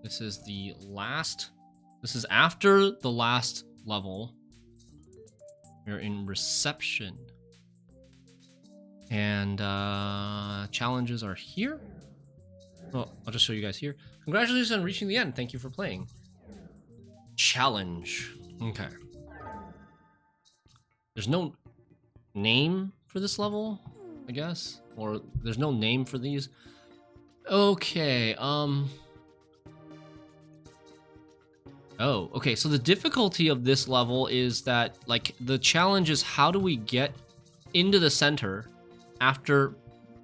This is the last. This is after the last level. We're in reception. And challenges are here. Well, I'll just show you guys here. Congratulations on reaching the end. Thank you for playing. Challenge. Okay. There's no name for this level, I guess. Or there's no name for these. Okay, Oh, okay, so the difficulty of this level is that, like, the challenge is how do we get into the center after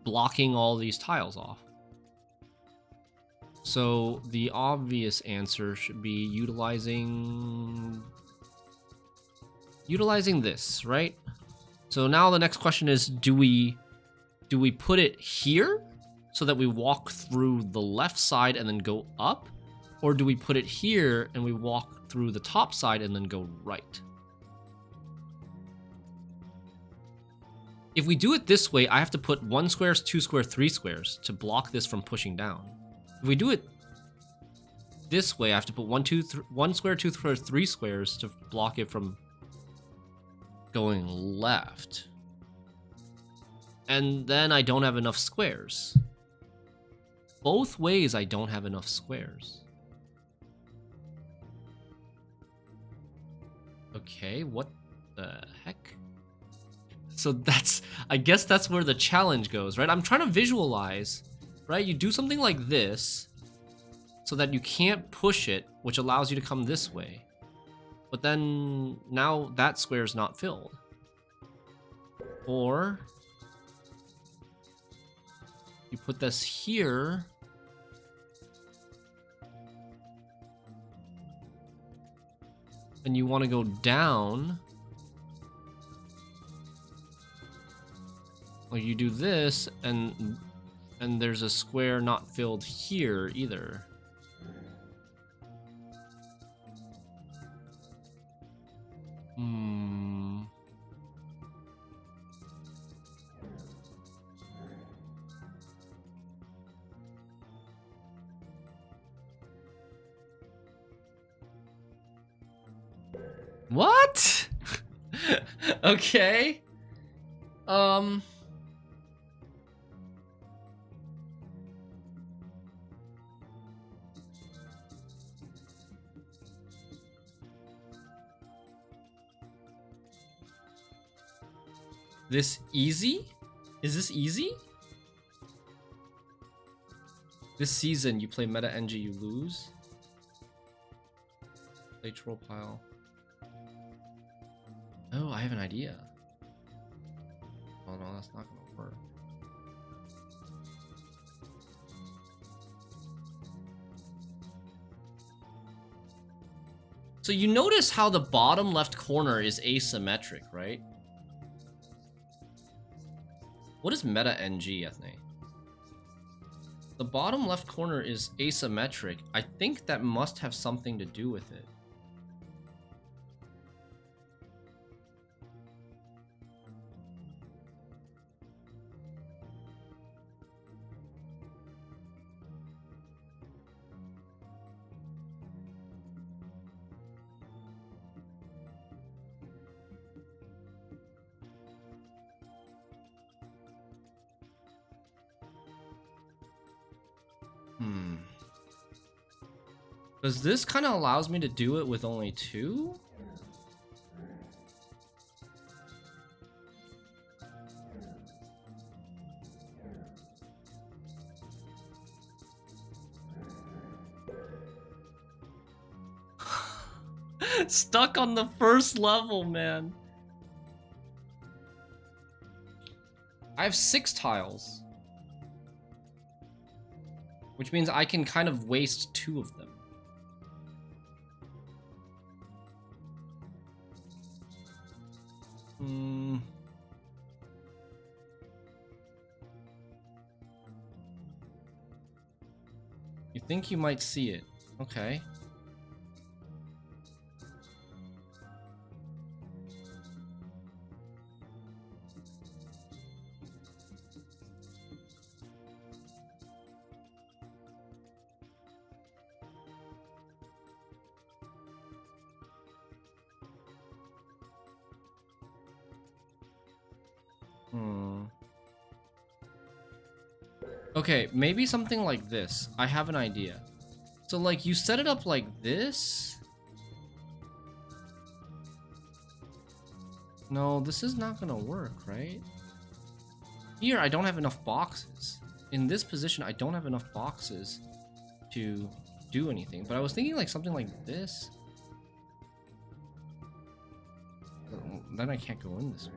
blocking all these tiles off? So the obvious answer should be utilizing this, right? So now the next question is, do we put it here so that we walk through the left side and then go up? Or do we put it here and we walk through the top side and then go right? If we do it this way, I have to put 1 square, 2 square, 3 squares to block this from pushing down. If we do it this way, I have to put 1 square, 2 square, 3 squares to block it from going left. And then I don't have enough squares. Both ways I don't have enough squares. Okay, what the heck? So I guess that's where the challenge goes, right? I'm trying to visualize, right? You do something like this so that you can't push it, which allows you to come this way. But then now that square is not filled. Or you put this here. And you want to go down. Or you do this, and there's a square not filled here either. What? Okay. This easy? Is this easy? This season, you play meta NG, you lose. Play troll pile. Oh, I have an idea. Oh no, that's not gonna work. So you notice how the bottom left corner is asymmetric, right? What is meta NG, Ethne? The bottom left corner is asymmetric. I think that must have something to do with it. Because this kind of allows me to do it with only 2? Stuck on the first level, man. I have 6 tiles. Which means I can kind of waste 2 of them. You think you might see it. Okay. Okay, maybe something like this. I have an idea. So, like, you set it up like this. No, this is not gonna work, right? Here, I don't have enough boxes. In this position, I don't have enough boxes to do anything. But I was thinking like something like this. Then I can't go in this way.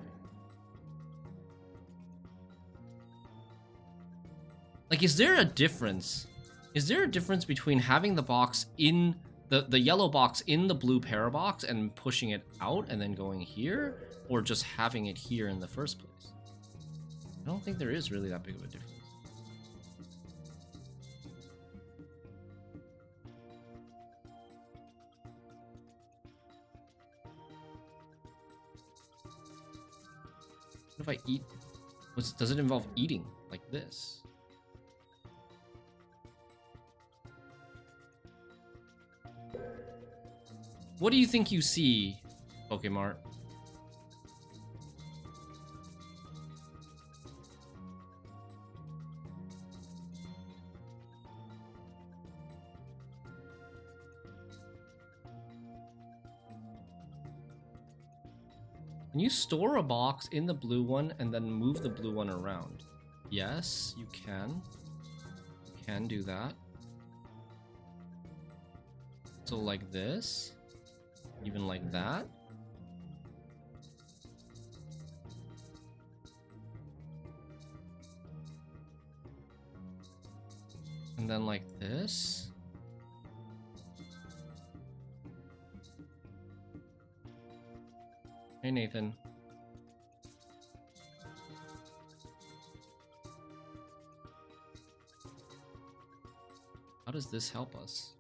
Like, is there a difference? Is there a difference between having the box in the yellow box in the blue Parabox and pushing it out and then going here, or just having it here in the first place? I don't think there is really that big of a difference. What if I eat? Does it involve eating like this? What do you think you see, Pokemart? Can you store a box in the blue one and then move the blue one around? Yes, you can. You can do that. So like this. Even like that. And then like this. Hey, Nathan. How does this help us?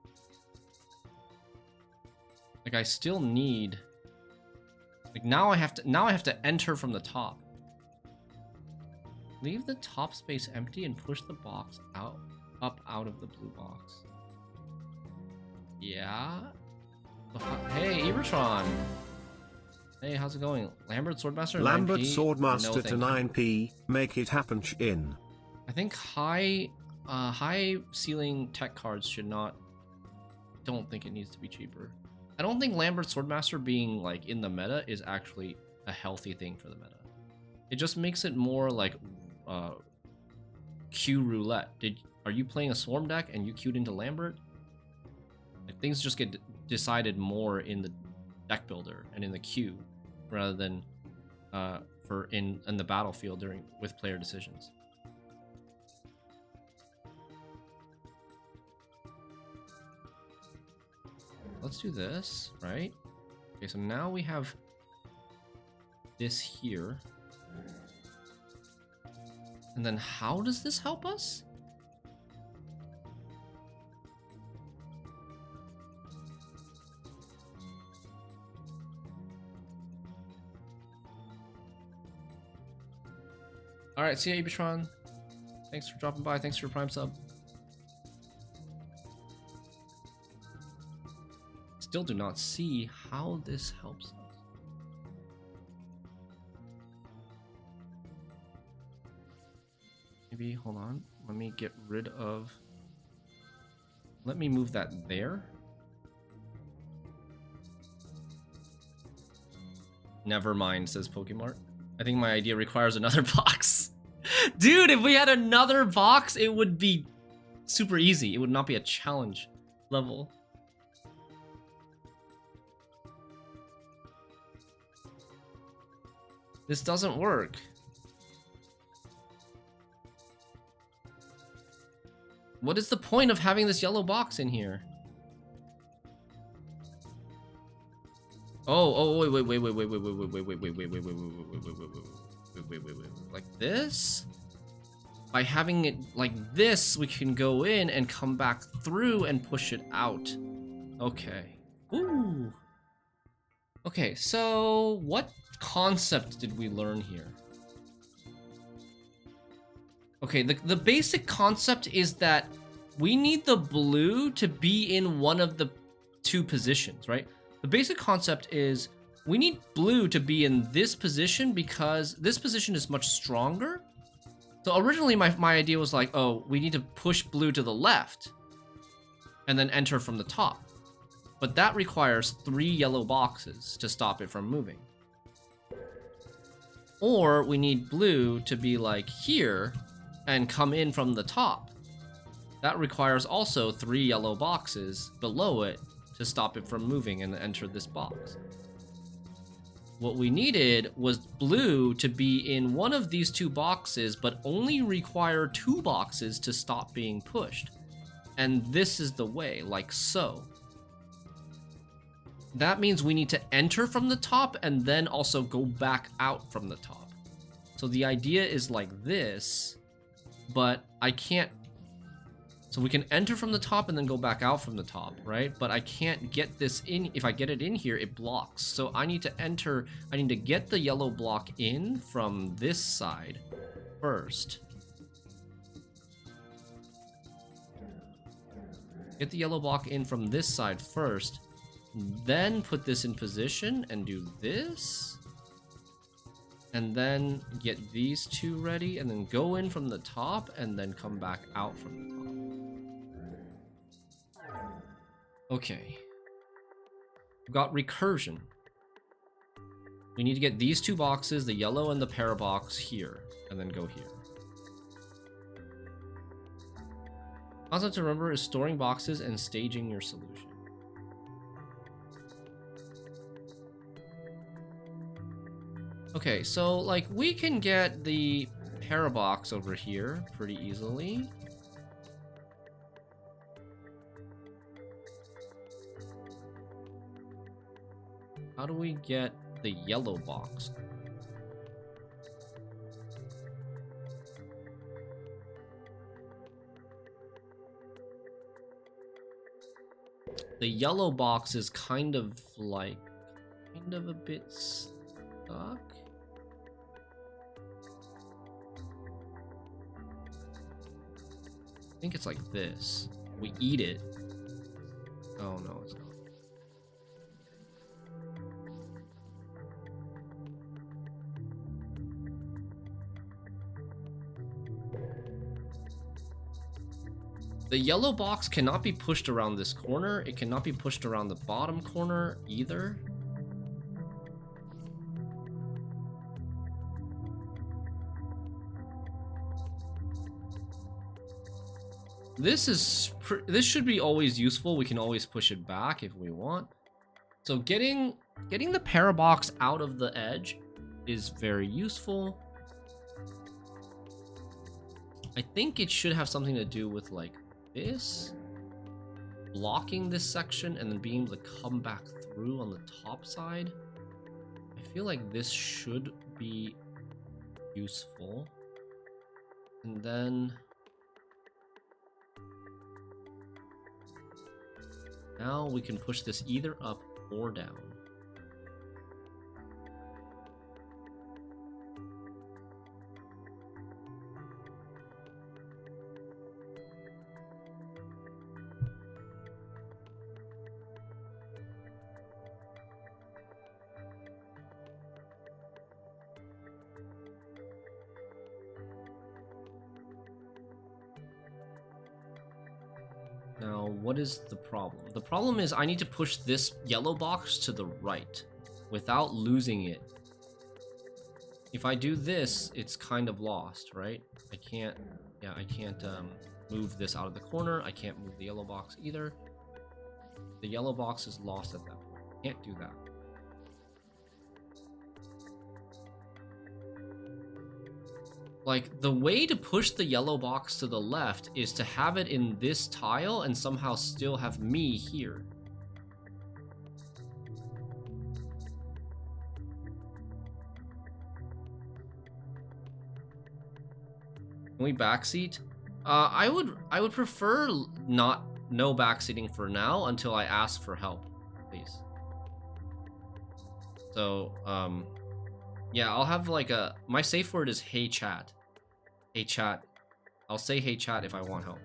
Like, I still need... Like, now I have to enter from the top. Leave the top space empty and push the box up out of the blue box. Yeah? Hey, Ebertron! Hey, how's it going? Lambert Swordmaster to Lambert 9p? Swordmaster No, to 9p. Make it happen, in. I think high ceiling tech cards should not... Don't think it needs to be cheaper. I don't think Lambert Swordmaster being like in the meta is actually a healthy thing for the meta. It just makes it more like Q roulette. Are you playing a Swarm deck and you queued into Lambert? Like, things just get decided more in the deck builder and in the queue rather than in the battlefield with player decisions. Let's do this, right? Okay, so now we have this here. And then how does this help us? Alright, see ya, Ebitron. Thanks for dropping by. Thanks for your Prime sub. Still do not see how this helps us. Maybe, hold on. Let me get rid of... Let me move that there. Never mind, says Pokemart. I think my idea requires another box. Dude, if we had another box, it would be super easy. It would not be a challenge level. This doesn't work. What is the point of having this yellow box in here? Oh, wait, like this? By having it like this, we can go in and come back through and push it out. Okay. Ooh. Okay, so what concept did we learn here? Okay, the basic concept is that we need the blue to be in one of the two positions, right? The basic concept is we need blue to be in this position because this position is much stronger. So originally my idea was like, oh, we need to push blue to the left and then enter from the top. But that requires 3 yellow boxes to stop it from moving. Or we need blue to be like here and come in from the top. That requires also 3 yellow boxes below it to stop it from moving and enter this box. What we needed was blue to be in one of these 2 boxes, but only require 2 boxes to stop being pushed. And this is the way, like so. That means we need to enter from the top and then also go back out from the top. So the idea is like this, but I can't. So we can enter from the top and then go back out from the top, right? But I can't get this in. If I get it in here, it blocks. So I need to enter, I need to get the yellow block in from this side first. Get the yellow block in from this side first, then put this in position and do this. And then get these 2 ready and then go in from the top and then come back out from the top. Okay. We've got recursion. We need to get these 2 boxes, the yellow and the Parabox, here, and then go here. Concept to remember is storing boxes and staging your solution. Okay, so like we can get the Parabox over here pretty easily. How do we get the yellow box? The yellow box is kind of a bit stuck. I think it's like this. We eat it. Oh no, it's not. The yellow box cannot be pushed around this corner. It cannot be pushed around the bottom corner either. This should be always useful. We can always push it back if we want. So getting the Parabox out of the edge is very useful. I think it should have something to do with like this, blocking this section and then being able to come back through on the top side. I feel like this should be useful. And then now we can push this either up or down. Now, what is the problem? The problem is I need to push this yellow box to the right without losing it. If I do this, it's kind of lost, right? I can't move this out of the corner. I can't move the yellow box either. The yellow box is lost at that point. Can't do that. Like, the way to push the yellow box to the left is to have it in this tile and somehow still have me here. Can we backseat? I would prefer no backseating for now until I ask for help, please. So, yeah, I'll have like my safe word is hey chat. Hey chat. I'll say hey chat if I want help.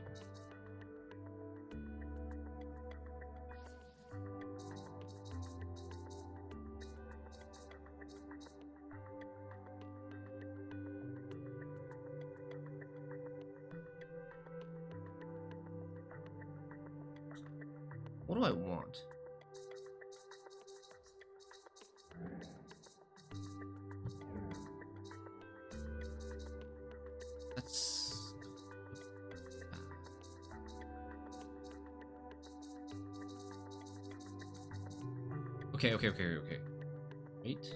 What do I want? That's... Okay. Wait.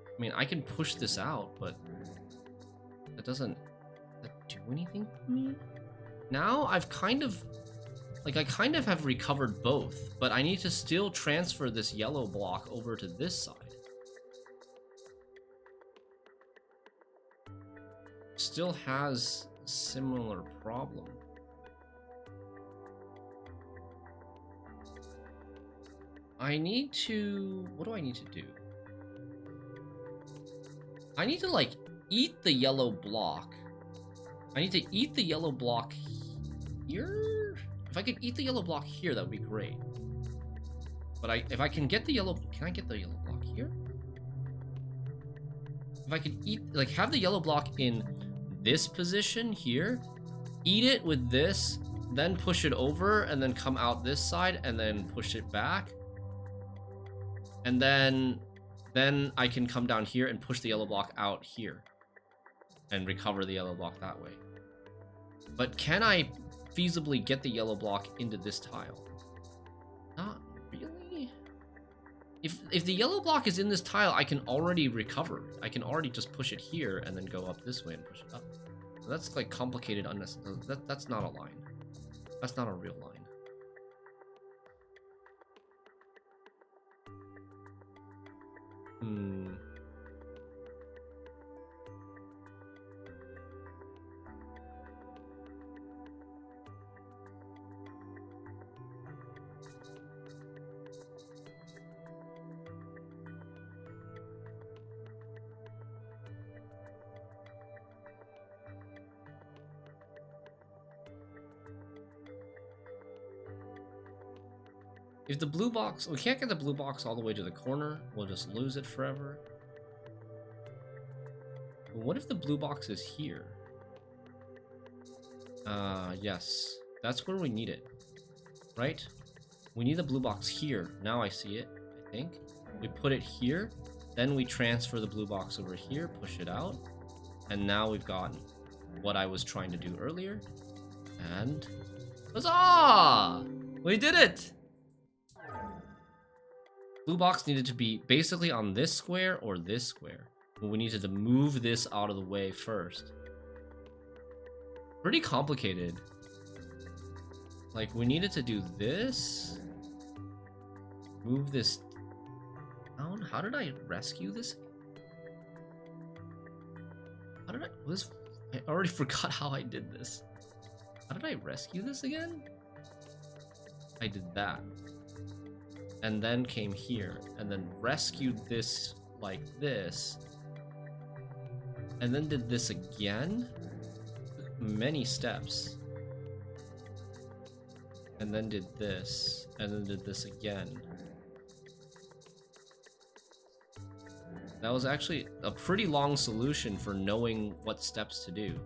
I mean, I can push this out, but that doesn't do anything for me. Now I've kind of, like, I kind of have recovered both, but I need to still transfer this yellow block over to this side. Still has a similar problem. I need to, what do I need to do? I need to, like, eat the yellow block. I need to eat the yellow block here? If I could eat the yellow block here, that would be great. But if I can get the yellow... Can I get the yellow block here? If I could eat... Like, have the yellow block in this position here, eat it with this, then push it over, and then come out this side, and then push it back. And then I can come down here and push the yellow block out here and recover the yellow block that way. But can I feasibly get the yellow block into this tile? Not really. If the yellow block is in this tile, I can already recover. I can already just push it here and then go up this way and push it up. So that's like complicated, unnecessary. That's not a line. That's not a real line. If the blue box... We can't get the blue box all the way to the corner. We'll just lose it forever. But what if the blue box is here? Yes. That's where we need it. Right? We need the blue box here. Now I see it, I think. We put it here. Then we transfer the blue box over here. Push it out. And now we've gotten what I was trying to do earlier. And... Huzzah! We did it! Blue box needed to be basically on this square or this square. But we needed to move this out of the way first. Pretty complicated. Like, we needed to do this. Move this down. How did I rescue this? How did I already forgot how I did this. How did I rescue this again? I did that. And then came here, and then rescued this like this, and then did this again. Many steps. And then did this, and then did this again. That was actually a pretty long solution for knowing what steps to do,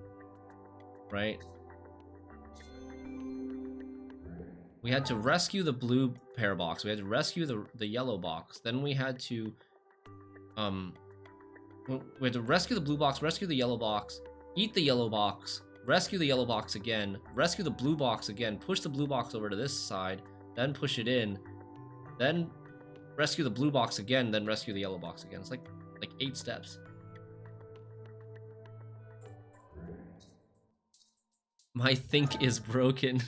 right? We had to rescue the blue Parabox. We had to rescue the yellow box. Then we had to rescue the blue box, rescue the yellow box, eat the yellow box, rescue the yellow box again, rescue the blue box again, push the blue box over to this side, then push it in, then rescue the blue box again, then rescue the yellow box again. It's like 8 steps. My think is broken.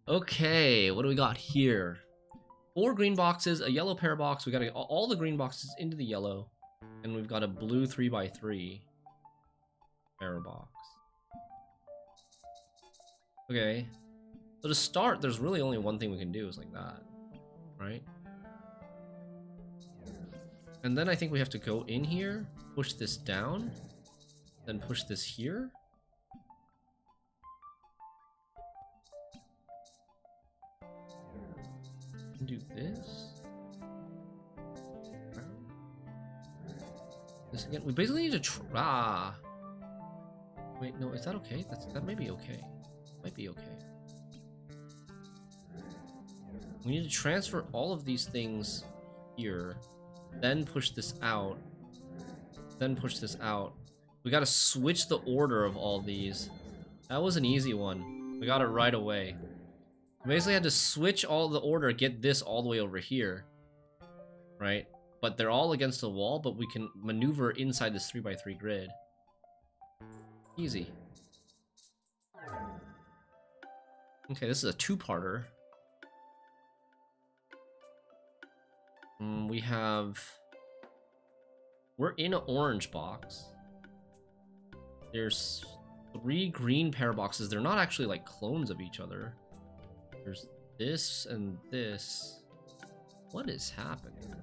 Okay, what do we got here? 4 green boxes, a yellow Parabox. We got to get all the green boxes into the yellow. And we've got a blue 3x3 Parabox. Okay. So to start, there's really only one thing we can do is like that. Right? And then I think we have to go in here, push this down, then push this here. Do this. this again. We basically need to try. Wait, no, is that okay? That may be okay. Might be okay. We need to transfer all of these things here, then push this out, then push this out. We gotta switch the order of all these. That was an easy one. We got it right away. We basically had to switch all the order, get this all the way over here. Right? But they're all against the wall, but we can maneuver inside this 3x3 grid. Easy. Okay, this is a two-parter. We're in an orange box. There's 3 green paraboxes. They're not actually like clones of each other. There's this and this. What is happening?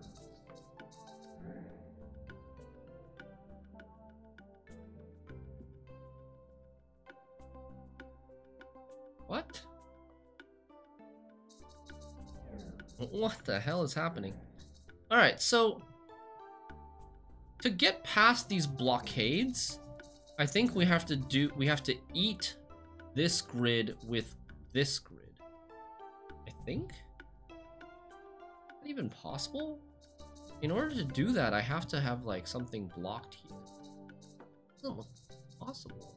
What? What the hell is happening? Alright, so to get past these blockades, I think we have to eat this grid with this grid. I think? Is that even possible? In order to do that, I have to have like something blocked here. It doesn't look possible.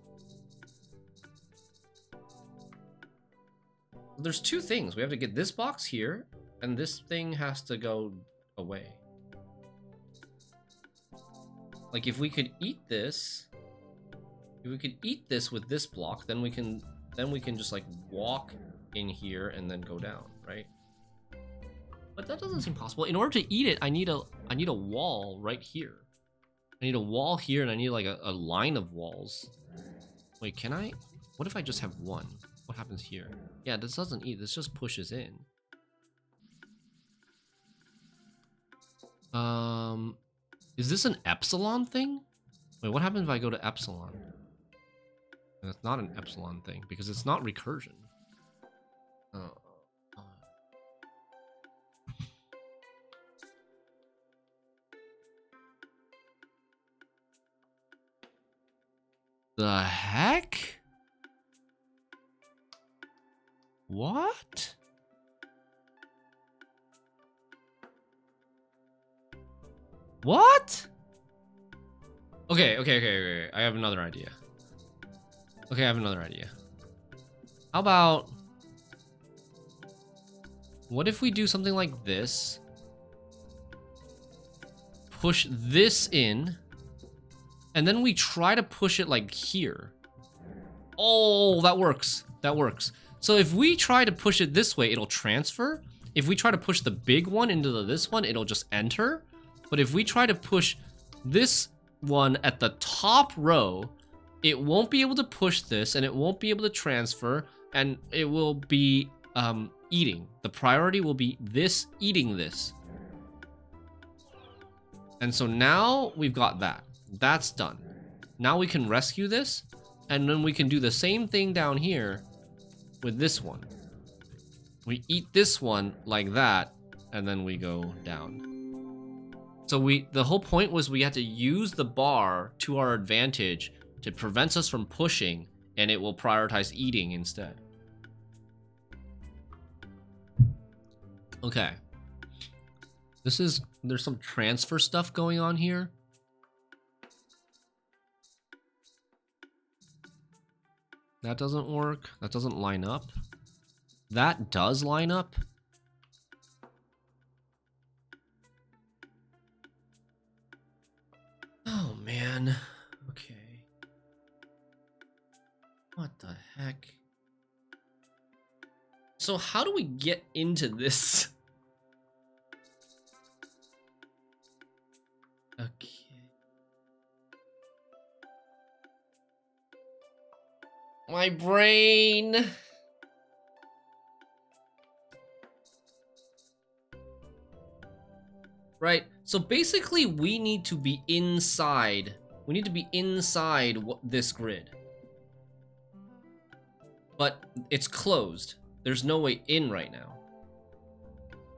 There's two things. We have to get this box here, and this thing has to go away. Like if we could eat this, with this block, then we can just like walk in here and then go down, right? But that doesn't seem possible. In order to eat it, I need a wall right here. I need a wall here, and I need like a line of walls. Wait, can I? What if I just have one? What happens here? Yeah, this doesn't eat. This just pushes in. Is this an epsilon thing? Wait, what happens if I go to epsilon? It's not an epsilon thing because it's not recursion. The heck? What? What? Okay. I have another idea. How about... what if we do something like this? Push this in. And then we try to push it like here. Oh, that works. That works. So if we try to push it this way, it'll transfer. If we try to push the big one into this one, it'll just enter. But if we try to push this one at the top row, it won't be able to push this, and it won't be able to transfer, and it will be eating. The priority will be this eating this. And so now we've got that. That's done. Now we can rescue this, and then we can do the same thing down here with this one. We eat this one like that, and then we go down. So the whole point was we had to use the bar to our advantage to prevent us from pushing, and it will prioritize eating instead. Okay. There's some transfer stuff going on here. That doesn't work. That doesn't line up. That does line up. Oh, man. Okay. What the heck? So how do we get into this? Okay. My brain. Right. So basically we need to be inside. We need to be inside this grid. But it's closed. There's no way in right now.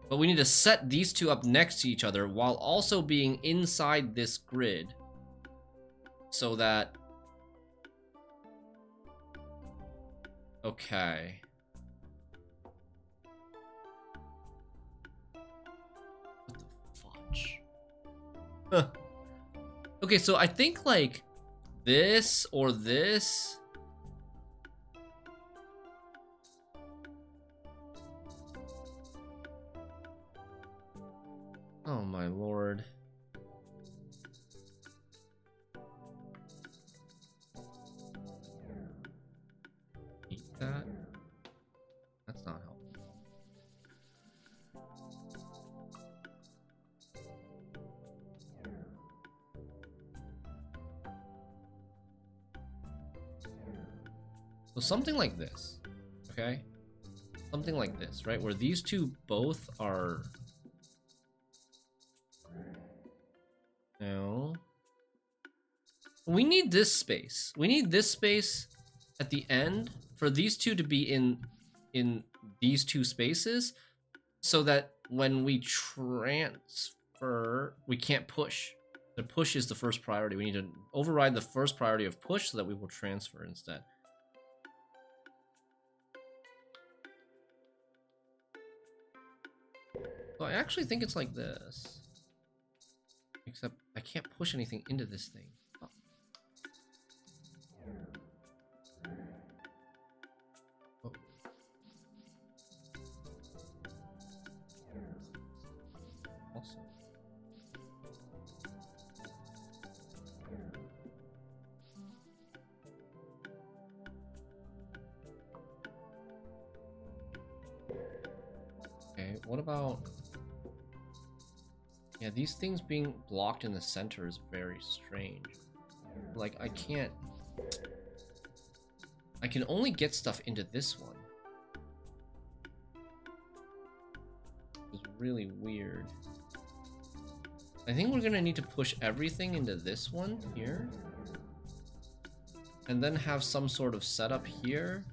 But we need to set these two up next to each other while also being inside this grid. so that... Okay. What the fudge? Huh. Okay, so I think like this or this. Oh my lord. Eat that? That's not helpful. So something like this, okay? Something like this, right? Where these two both are... No. We need this space. We need this space at the end for these two to be in these two spaces so that when we transfer, we can't push. The push is the first priority. We need to override the first priority of push so that we will transfer instead. So I actually think it's like this. Except I can't push anything into this thing. Oh. Oh. Also. Okay, what about... Yeah, these things being blocked in the center is very strange. Like, I can't... I can only get stuff into this one. It's really weird. I think we're gonna need to push everything into this one here. And then have some sort of setup here.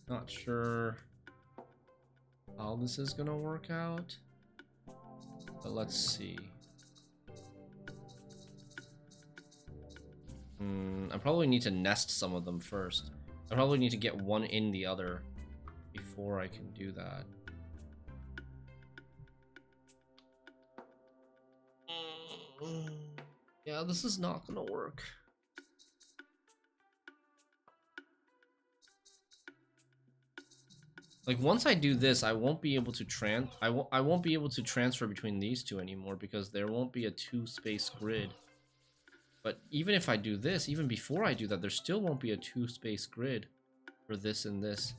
Not sure how this is gonna work out, but let's see. I probably need to nest some of them first. I probably need to get one in the other before I can do that. Yeah, this is not gonna work. Like once I do this, I won't be able to I won't be able to transfer between these two anymore because there won't be a two-space grid. But even if I do this, even before I do that, there still won't be a two-space grid for this and this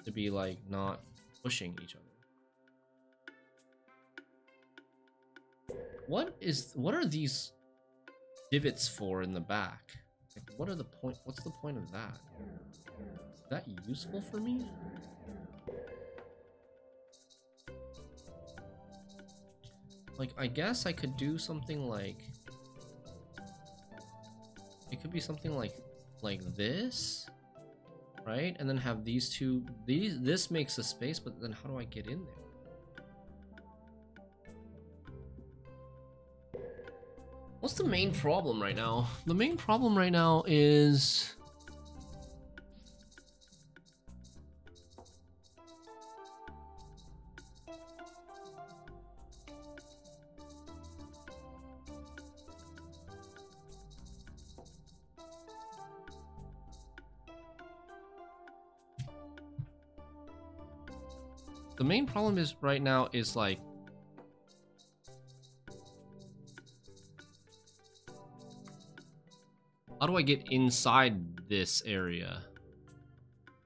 to be like not pushing each other. What are these divots for in the back? Like, what's the point of that? Is that useful for me? Like, I guess I could do something like... It could be something like this, right? And then have these two... This makes a space, but then how do I get in there? What's the main problem right now? The main problem right now is... The main problem is right now is like... How do I get inside this area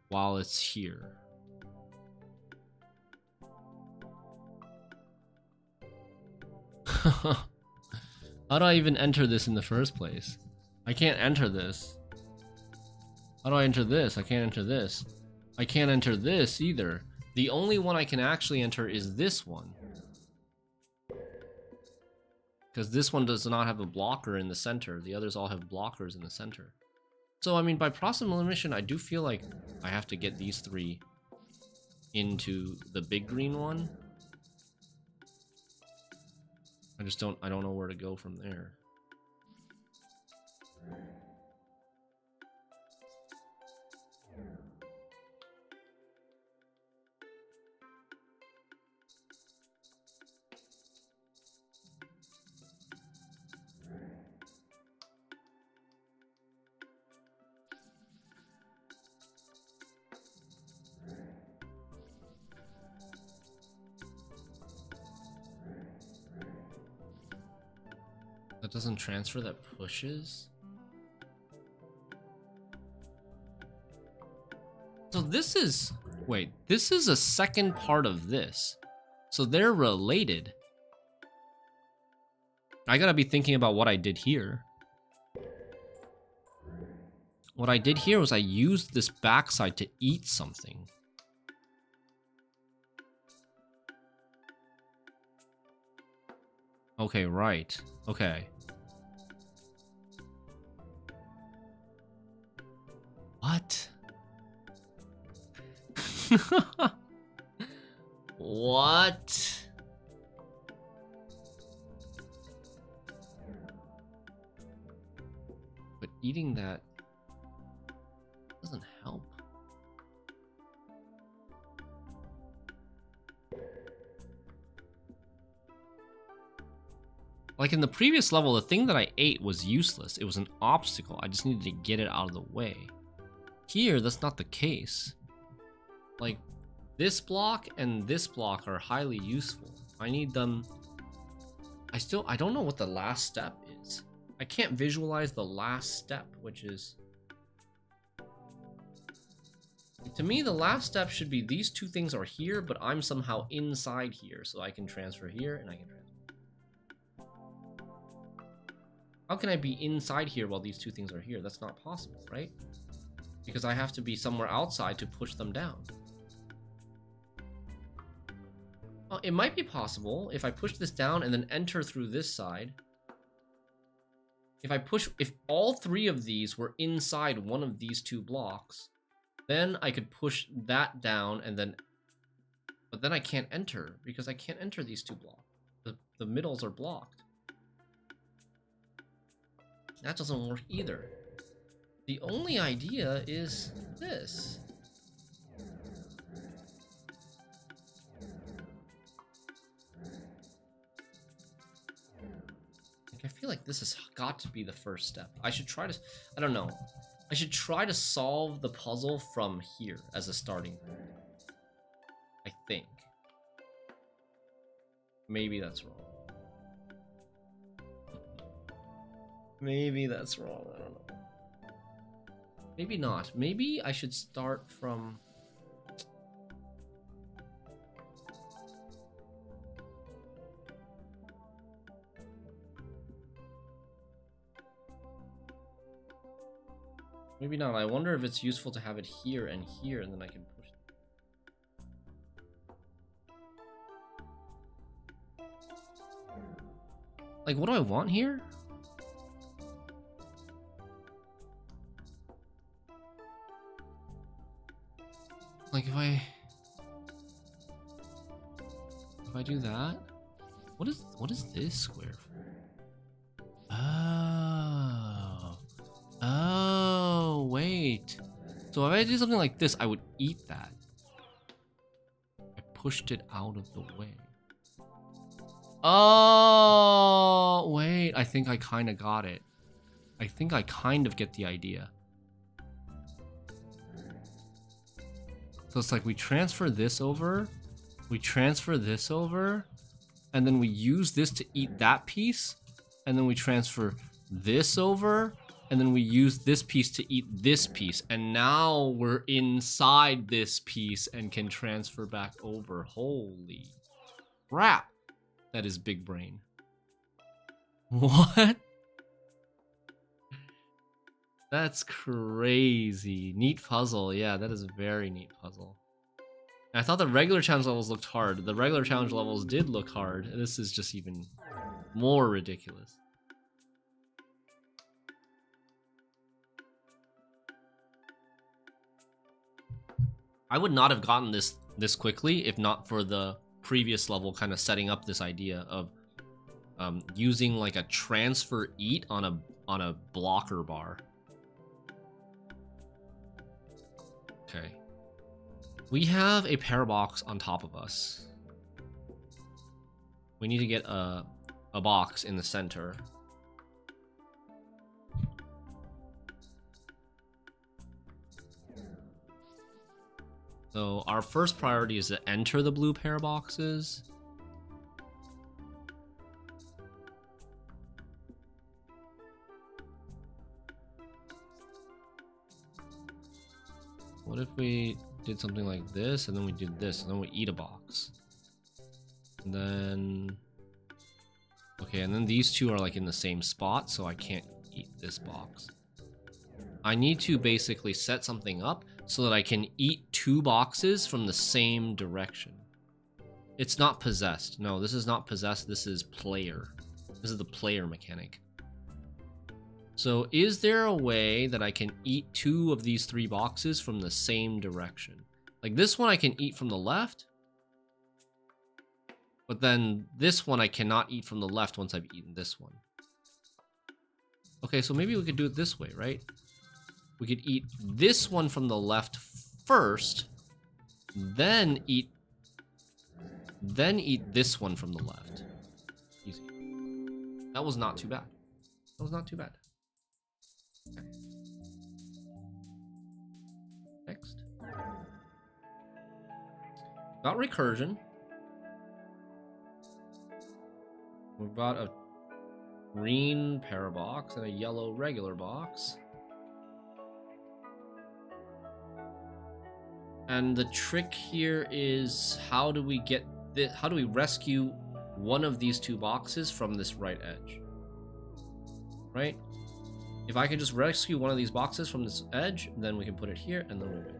while it's here? How do I even enter this in the first place? I can't enter this. How do I enter this? I can't enter this. I can't enter this either. The only one I can actually enter is this one. Because this one does not have a blocker in the center. The others all have blockers in the center. So, I mean, by process elimination, I do feel like I have to get these 3 into the big green one. I don't know where to go from there. That doesn't transfer, that pushes. So this is, wait, this is a second part of this. So they're related. I gotta be thinking about what I did here. What I did here was I used this backside to eat something. Okay, right. Okay. What? What? But eating that doesn't help. Like in the previous level, the thing that I ate was useless. It was an obstacle. I just needed to get it out of the way. Here, that's not the case. Like, this block and this block are highly useful. I need them. I don't know what the last step is. I can't visualize the last step, which is... To me, the last step should be these 2 things are here, but I'm somehow inside here, so I can transfer here and I can transfer. How can I be inside here while these 2 things are here? That's not possible, right? Because I have to be somewhere outside to push them down. Well, it might be possible if I push this down and then enter through this side. If all 3 of these were inside one of these 2 blocks, then I could push that down and then... But then I can't enter, because I can't enter these 2 blocks. The middles are blocked. That doesn't work either. The only idea is this. Like, I feel like this has got to be the first step. I should try to... I don't know. I should try to solve the puzzle from here as a starting point. I think. Maybe that's wrong. Maybe that's wrong, I don't know. Maybe not. Maybe I should start from... Maybe not. I wonder if it's useful to have it here, and then I can push it. Like, what do I want here? Like, if I do that, what is this square for? Oh, wait. So if I do something like this, I would eat that. I pushed it out of the way. Oh, wait. I think I kind of got it. I think I kind of get the idea. So it's like we transfer this over, and then we use this to eat that piece, and then we transfer this over, and then we use this piece to eat this piece, and now we're inside this piece and can transfer back over. Holy crap. That is big brain. What? That's crazy. Neat puzzle. Yeah, that is a very neat puzzle. And I thought the regular challenge levels looked hard. The regular challenge levels did look hard. This is just even more ridiculous. I would not have gotten this quickly if not for the previous level kind of setting up this idea of using like a transfer eat on a blocker bar. Okay. We have a Parabox on top of us. We need to get a box in the center. So our first priority is to enter the blue Paraboxes. What if we did something like this, and then we did this, and then we eat a box? And then... Okay, and then these two are like in the same spot, so I can't eat this box. I need to basically set something up so that I can eat two boxes from the same direction. It's not possessed. No, this is not possessed. This is player. This is the player mechanic. So is there a way that I can eat two of these three boxes from the same direction? Like this one I can eat from the left, but then this one I cannot eat from the left once I've eaten this one. Okay, so maybe we could do it this way, right? We could eat this one from the left first, then eat this one from the left. Easy. That was not too bad. That was not too bad. Okay. Next. Got recursion. We've got a green Parabox and a yellow regular box. And the trick here is how do we get this, how do we rescue one of these two boxes from this right edge? Right? If I can just rescue one of these boxes from this edge, then we can put it here and then we'll win.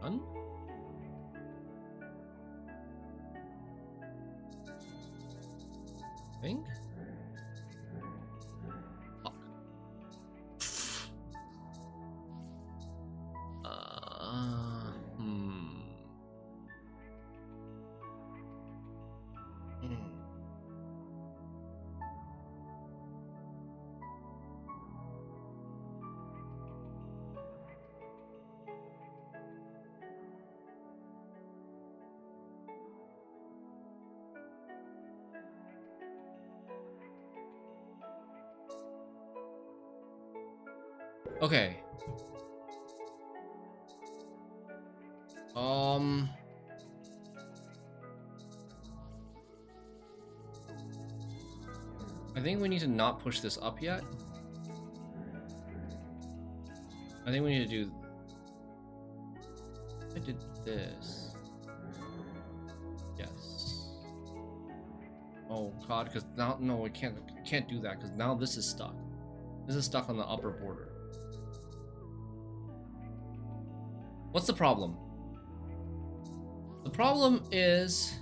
Done? I think. Fuck. Okay. I think we need to not push this up yet. I think we need to do... I did this. Yes. Oh god, because now... No, we can't do that, because now this is stuck. This is stuck on the upper border. What's the problem? The problem is...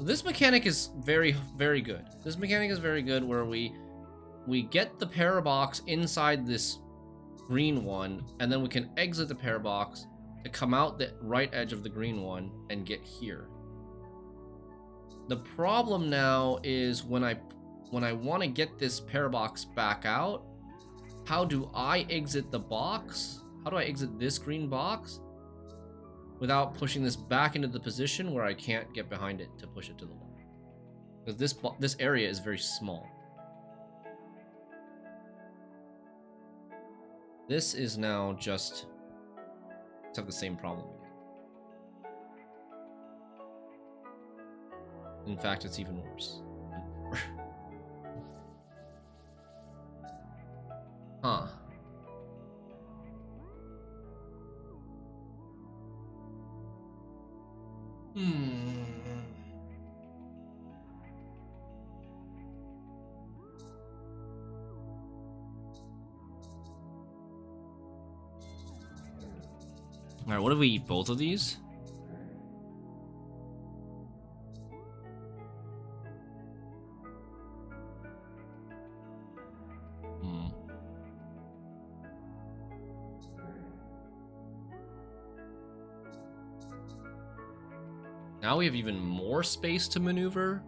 This mechanic is very, very good. This mechanic is very good where we get the Parabox inside this green one, and then we can exit the Parabox to come out the right edge of the green one and get here. The problem now is when I want to get this Parabox back out, how do I exit the box? How do I exit this green box without pushing this back into the position where I can't get behind it to push it to the wall? Because this area is very small. This is now just have the same problem again. In fact, it's even worse. Huh. Hmm. All right, what if we eat both of these? Hmm. Now we have even more space to maneuver.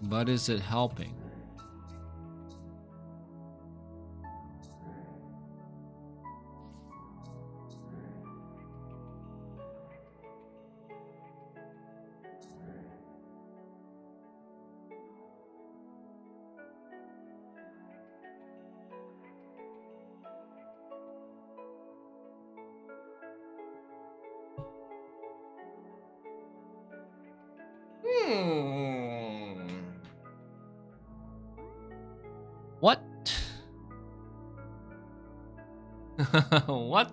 But is it helping? Hmm. What? What?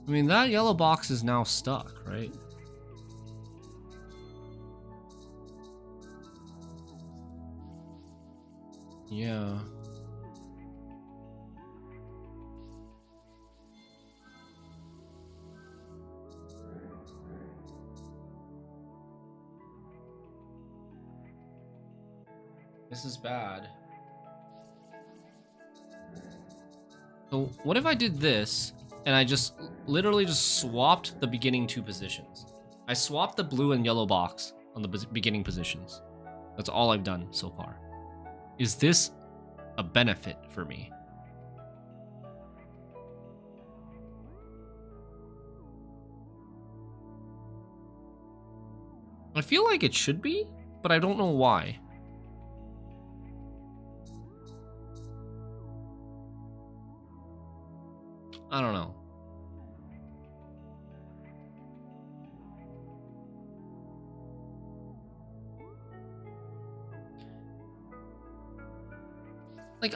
I mean, that yellow box is now stuck, right? Yeah. This is bad. So what if I did this and I just literally just swapped the beginning two positions? I swapped the blue and yellow box on the beginning positions. That's all I've done so far. Is this a benefit for me? I feel like it should be, but I don't know why. I don't know. Like,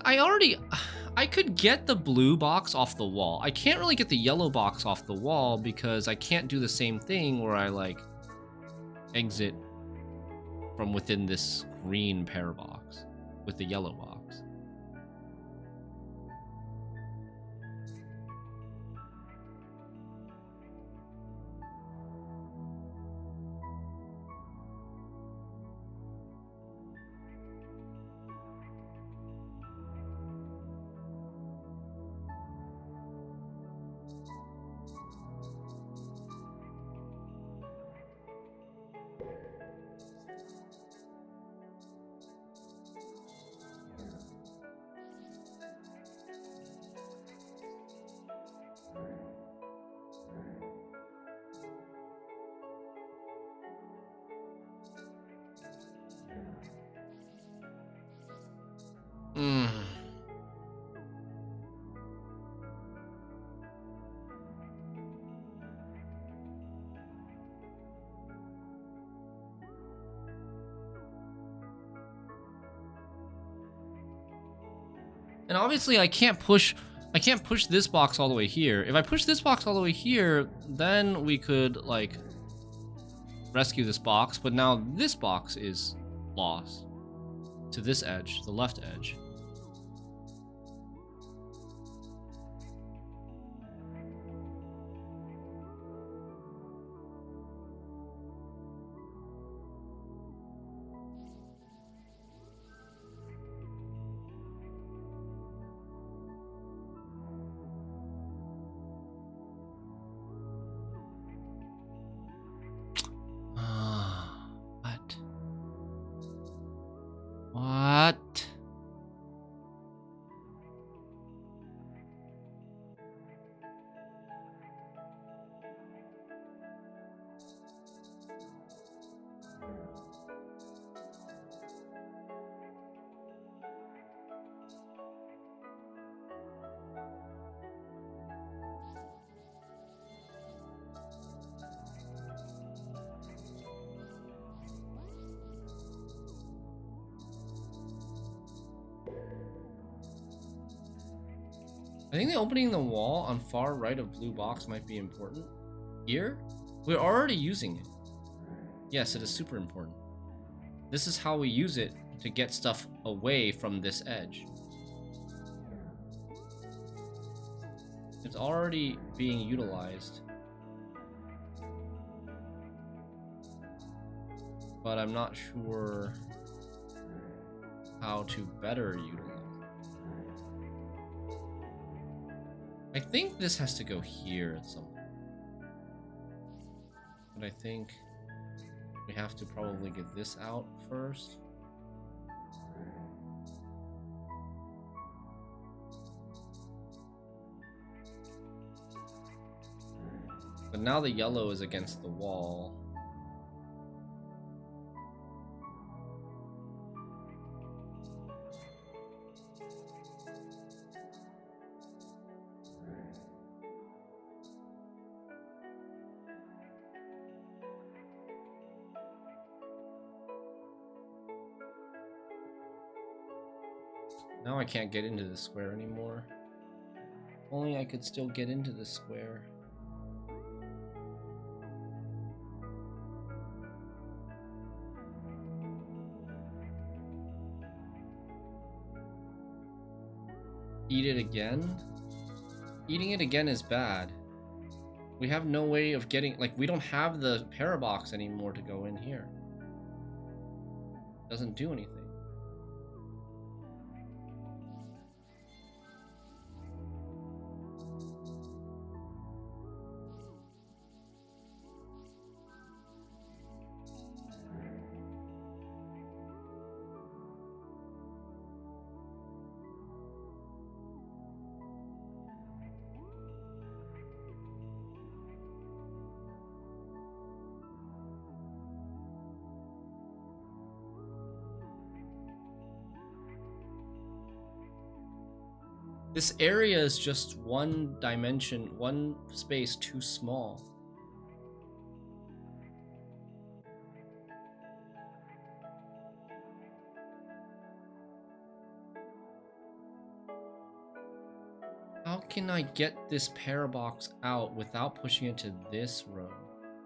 I could get the blue box off the wall. I can't really get the yellow box off the wall because I can't do the same thing where I, like, exit from within this green parabox with the yellow box. Mm. And obviously I can't push this box all the way here. If I push this box all the way here, then we could, like, rescue this box, but now this box is lost to this edge, the left edge. I think the opening the wall on far right of blue box might be important. Here, we're already using it. Yes, it is super important. This is how we use it to get stuff away from this edge. It's already being utilized. But I'm not sure how to better utilize it. I think this has to go here at some point. But I think we have to probably get this out first. But now the yellow is against the wall. Now I can't get into this square anymore. Only I could still get into this square. Eat it again? Eating it again is bad. We have no way of getting, like, we don't have the Parabox anymore to go in here. Doesn't do anything. This area is just one dimension, one space too small. How can I get this Parabox out without pushing it to this row,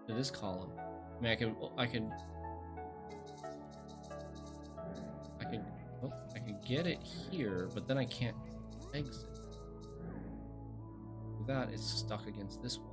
to this column? I mean, I can get it here, but then I can't exit. With that, it's stuck against this wall.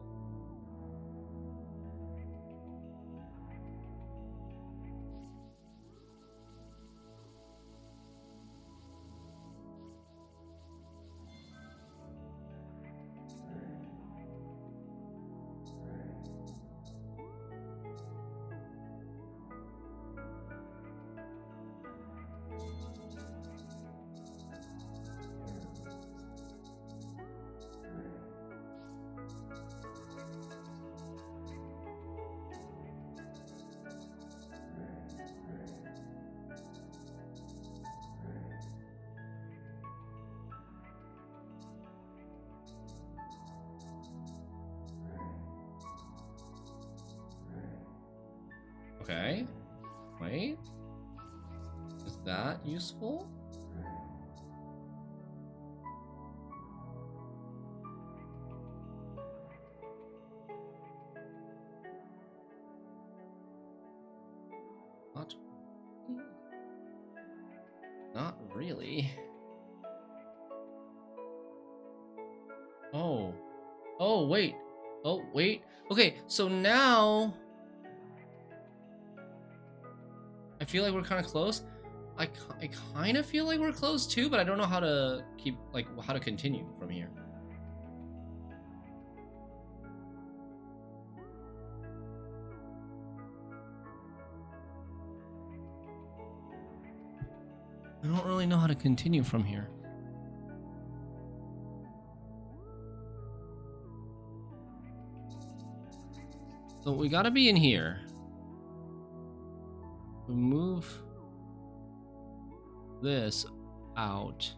Okay, wait, is that useful? Not really. Oh, wait. Oh, wait. Okay, so now I feel like we're kind of close. I kind of feel like we're close too, but I don't know how to keep, like, how to continue from here. I don't really know how to continue from here. So we gotta be in here. We move this out.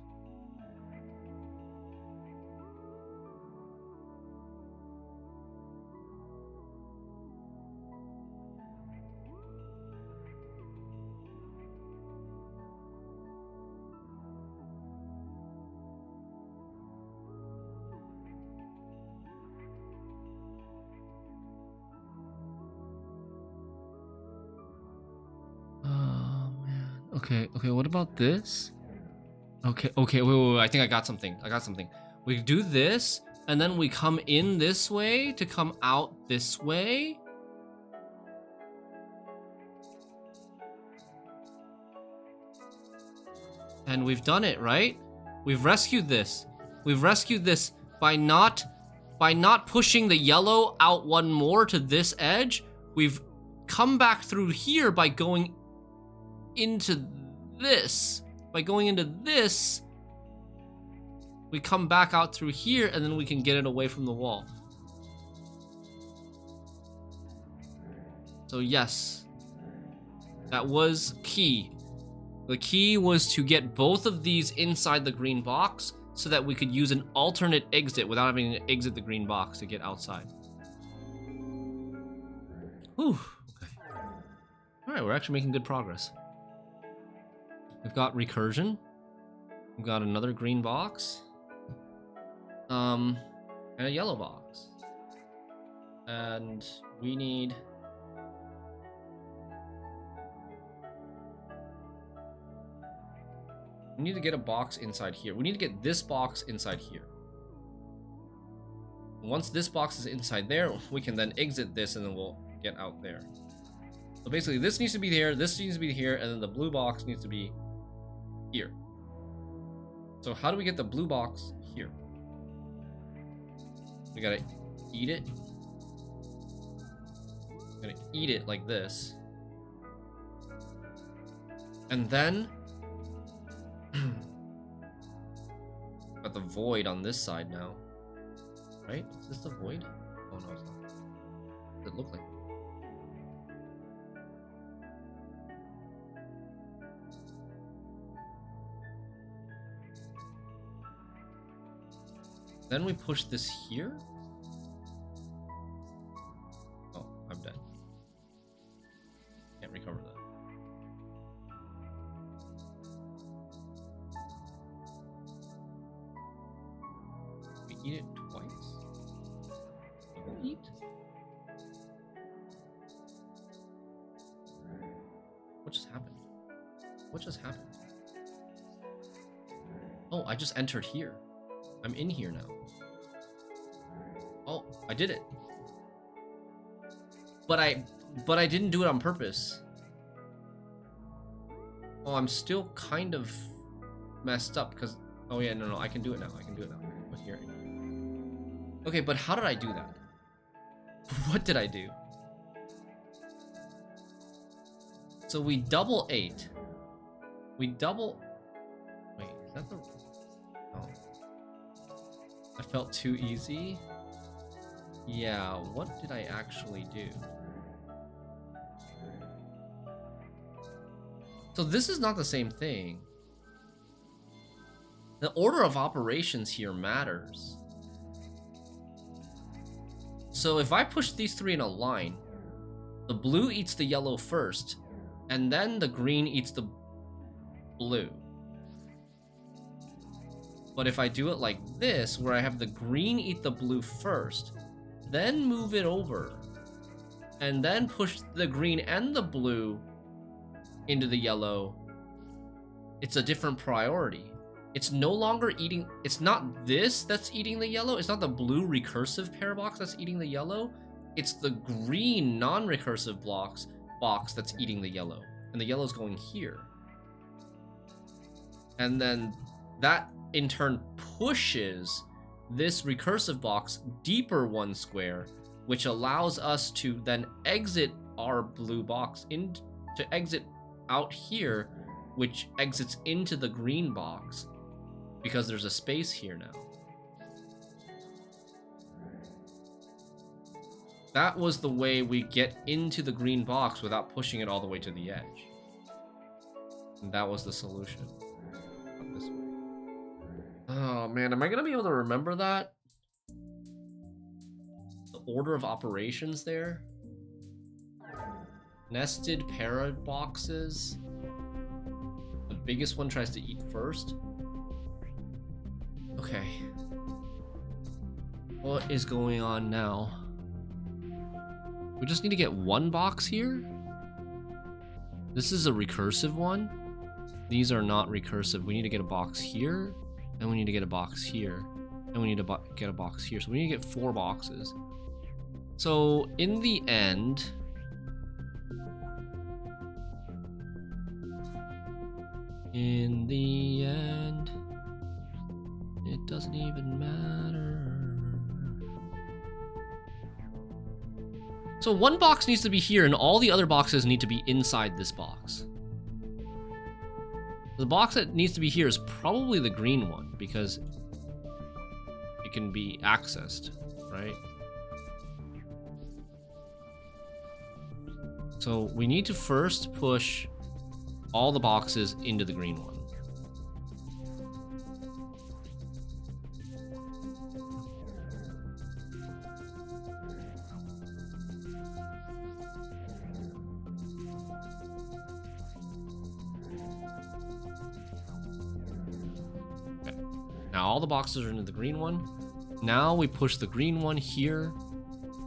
Okay, what about this? Okay, wait, I think I got something. We do this, and then we come in this way to come out this way. And we've done it, right? We've rescued this. We've rescued this by not pushing the yellow out one more to this edge. We've come back through here by going into this. By going into this, we come back out through here, and then we can get it away from the wall. So yes, that was key. The key was to get both of these inside the green box so that we could use an alternate exit without having to exit the green box to get outside. Whew, okay. All right, we're actually making good progress. We've got recursion. We've got another green box. And a yellow box. And we need... We need to get a box inside here. We need to get this box inside here. Once this box is inside there, we can then exit this and then we'll get out there. So basically this needs to be here, this needs to be here, and then the blue box needs to be here. So how do we get the blue box here? We gotta eat it. We're gonna eat it like this. And then got the void on this side now. Right? Is this the void? Oh no, it's not. What does it look like? Then we push this here. Oh, I'm dead. Can't recover that. We eat it twice? Double eat? What just happened? What just happened? Oh, I just entered here. I'm in here now. Oh, I did it. But I didn't do it on purpose. Oh, I'm still kind of messed up because... Oh yeah, no, I can do it now. But here. Okay, but how did I do that? What did I do? So we double ate. We double... Wait, is that the... Oh. That felt too easy. Yeah, what did I actually do? So this is not the same thing. The order of operations here matters. So if I push these three in a line, the blue eats the yellow first, and then the green eats the blue. But if I do it like this, where I have the green eat the blue first, then move it over, and then push the green and the blue into the yellow, it's a different priority. It's no longer eating, it's not this that's eating the yellow, it's not the blue recursive parabox that's eating the yellow, it's the green non-recursive box that's eating the yellow, and the yellow's going here. And then that in turn pushes this recursive box deeper one square, which allows us to then exit our blue box to exit out here, which exits into the green box because there's a space here now. That was the way we get into the green box without pushing it all the way to the edge. And that was the solution. Not this way. Oh man, am I gonna be able to remember that? The order of operations there? Nested paraboxes. The biggest one tries to eat first. Okay. What is going on now? We just need to get one box here. This is a recursive one. These are not recursive. We need to get a box here, and we need to get a box here, and we need to get a box here. So we need to get 4 boxes. So in the end, it doesn't even matter. So 1 box needs to be here, and all the other boxes need to be inside this box. The box that needs to be here is probably the green one, because it can be accessed, right? So we need to first push all the boxes into the green one. Okay. Now all the boxes are into the green one. Now we push the green one here.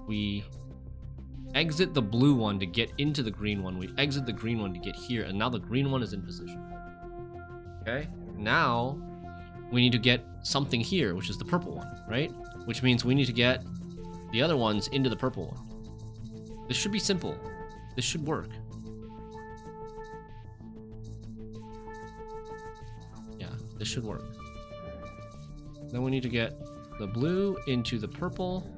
We exit the blue one to get into the green one. We exit the green one to get here, and now the green one is in position. Okay, now we need to get something here, which is the purple one, right? Which means we need to get the other ones into the purple one. This should be simple. This should work. Yeah, this should work. Then we need to get the blue into the purple.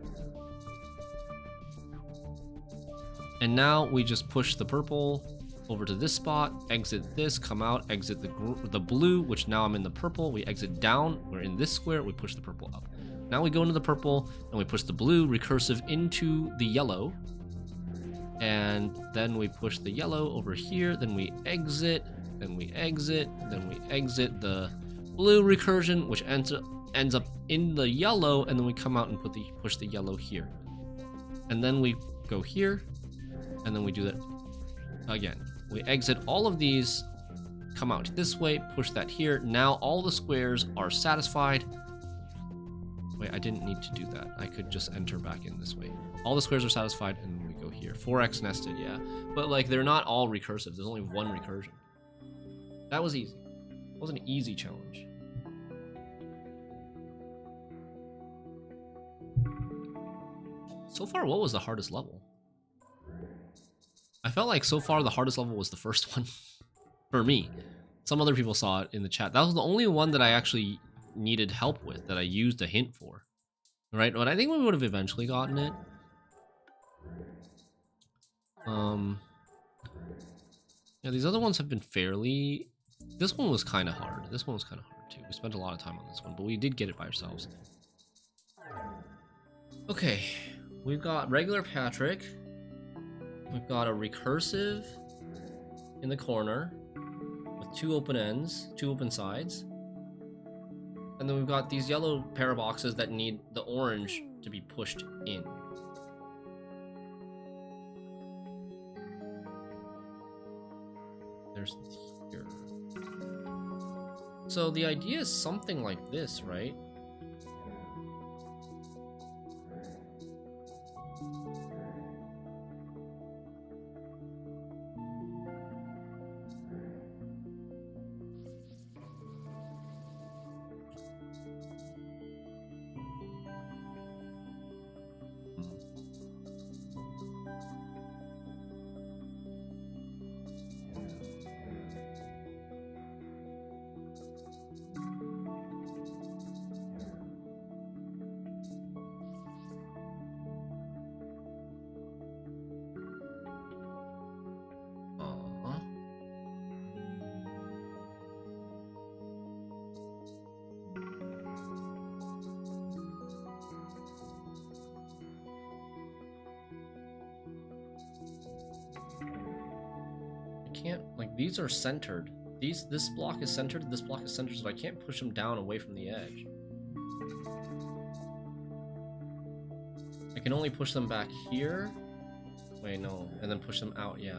And now we just push the purple over to this spot, exit this, come out, exit the blue, which now I'm in the purple. We exit down, we're in this square, we push the purple up. Now we go into the purple and we push the blue recursive into the yellow. And then we push the yellow over here, then we exit, then we exit, then we exit the blue recursion, which ends up in the yellow, and then we come out and push the yellow here. And then we go here, and then we do that again. We exit all of these, come out this way, push that here. Now all the squares are satisfied. Wait, I didn't need to do that. I could just enter back in this way. All the squares are satisfied, and then we go here. 4x nested, yeah. But like, they're not all recursive. There's only 1 recursion. That was easy. That was an easy challenge. So far, what was the hardest level? I felt like so far the hardest level was the first one. For me. Some other people saw it in the chat. That was the only one that I actually needed help with, that I used a hint for. Right? But I think we would have eventually gotten it. Yeah, these other ones have been fairly... This one was kind of hard. This one was kind of hard too. We spent a lot of time on this one, but we did get it by ourselves. Okay. We've got regular Patrick. We've got a recursive in the corner with 2 open ends, 2 open sides. And then we've got these yellow paraboxes that need the orange to be pushed in. There's here. So the idea is something like this, right? Can't, like, these are centered. This block is centered, this block is centered, so I can't push them down away from the edge. I can only push them back here. Wait, no, and then push them out, yeah.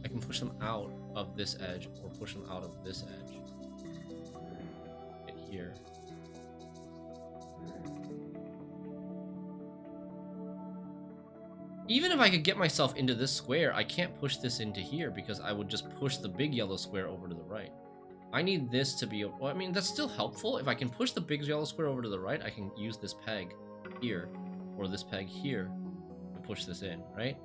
I can push them out of this edge, or push them out of this edge. Get here. Even if I could get myself into this square, I can't push this into here because I would just push the big yellow square over to the right. I need this to be, well, I mean, that's still helpful. If I can push the big yellow square over to the right, I can use this peg here, or this peg here, to push this in, right?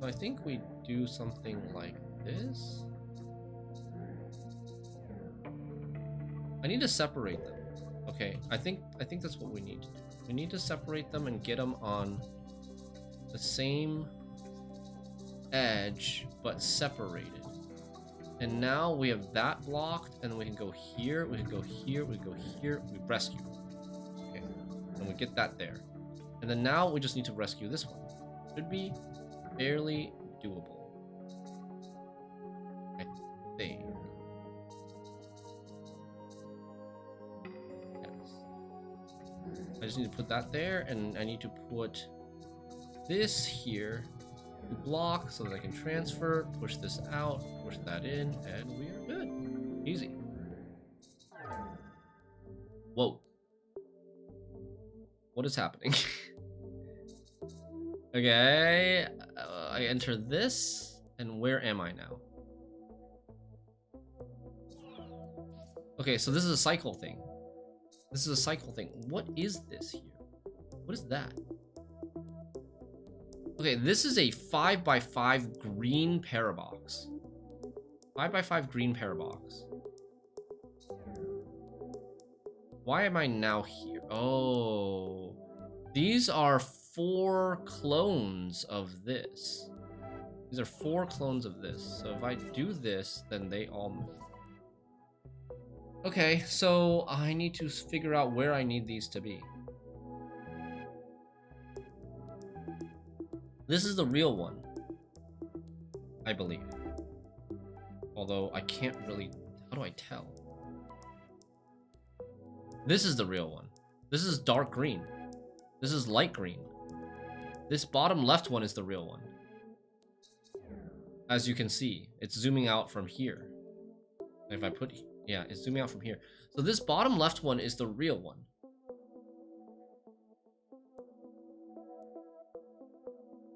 So I think we do something like this. I need to separate them. Okay, I think that's what we need to do. We need to separate them and get them on the same edge, but separated. And now we have that blocked, and we can go here, we can go here, we go here, we rescue. Okay, and we get that there. And then now we just need to rescue this one. Should be fairly doable, I think. I just need to put that there, and I need to put this here to block so that I can transfer, push this out, push that in, and we are good. Easy. Whoa. What is happening? Okay, I enter this, and where am I now? Okay, so this is a cycle thing. This is a cycle thing. What is this here? What is that? Okay, this is a 5x5 green Parabox. 5x5 green Parabox. Why am I now here? Oh, these are 4 clones of this. These are 4 clones of this. So if I do this, then they all move. Okay, so I need to figure out where I need these to be. This is the real one, I believe. Although I can't really... How do I tell? This is the real one. This is dark green. This is light green. This bottom left one is the real one. As you can see, it's zooming out from here. If I put... Yeah, it's zooming out from here. So this bottom left one is the real one.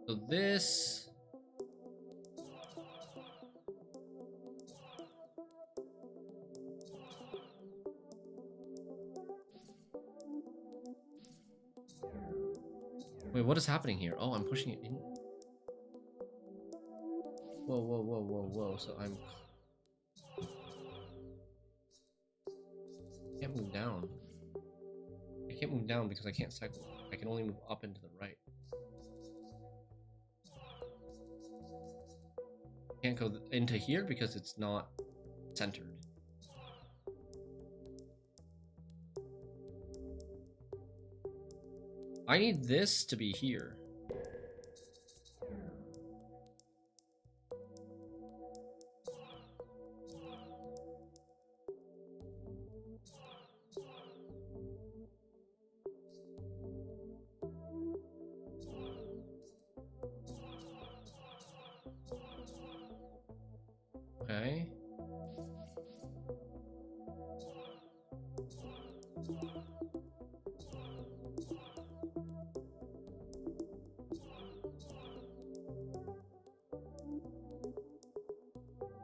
So this... Wait, what is happening here? Oh, I'm pushing it in. Whoa, whoa, whoa, whoa, whoa. So I'm... I can't move down. I can't move down because I can't cycle. I can only move up and to the right. Can't go into here because it's not centered. I need this to be here. Okay.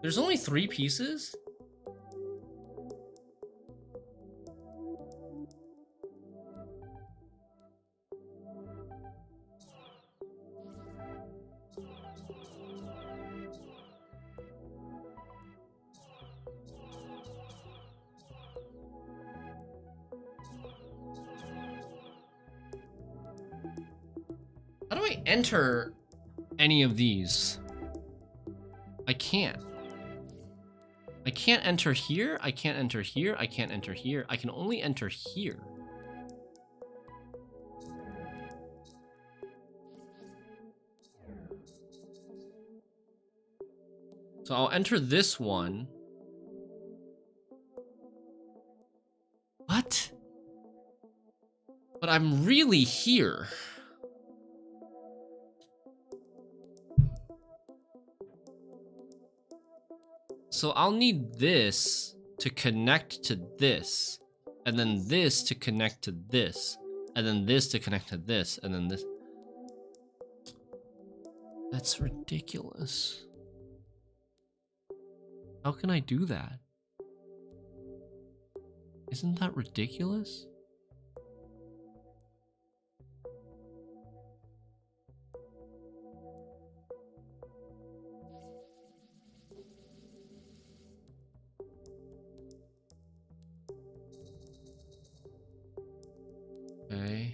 There's only 3 pieces? How do I enter any of these? I can't. I can't enter here, I can't enter here, I can't enter here. I can only enter here. So I'll enter this one. What? But I'm really here. So I'll need this to connect to this, and then this to connect to this, and then this to connect to this, and then this. That's ridiculous. How can I do that? Isn't that ridiculous? Okay.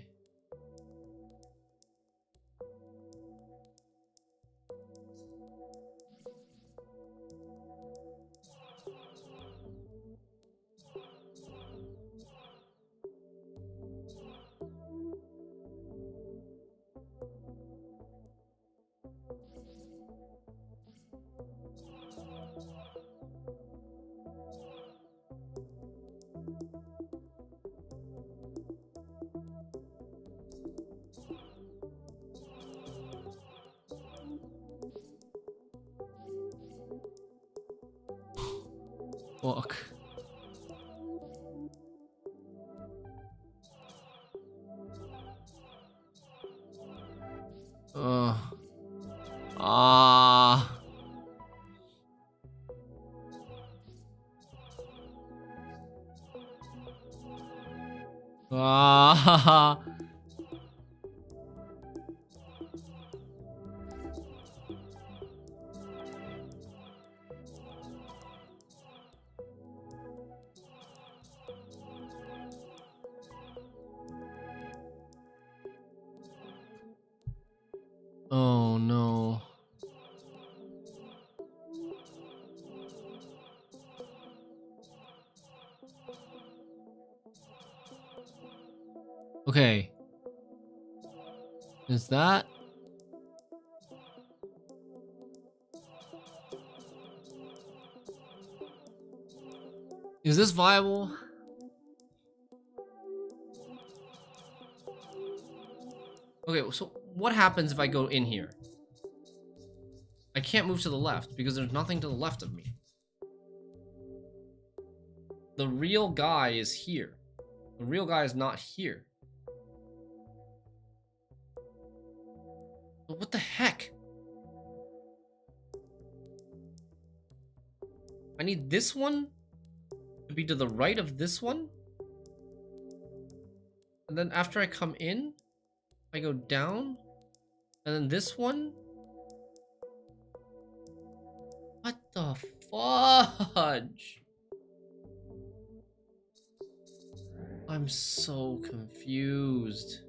Fuck. Ah. Ah. Oh no. Okay. Is that? Is this viable? Okay, so what happens if I go in here? I can't move to the left because there's nothing to the left of me. The real guy is here. The real guy is not here. But what the heck? I need this one to be to the right of this one. And then after I come in, I go down. And then this one. What the fudge? I'm so confused.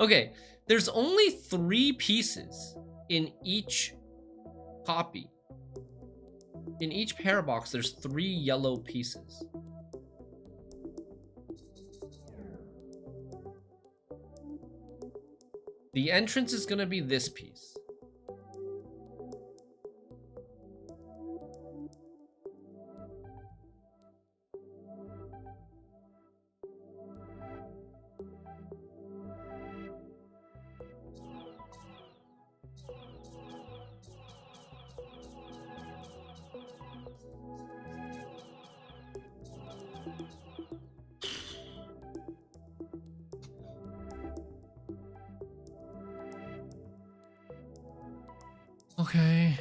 Okay, there's only 3 pieces in each copy. In each Parabox, there's 3 yellow pieces. The entrance is gonna be this piece. Okay.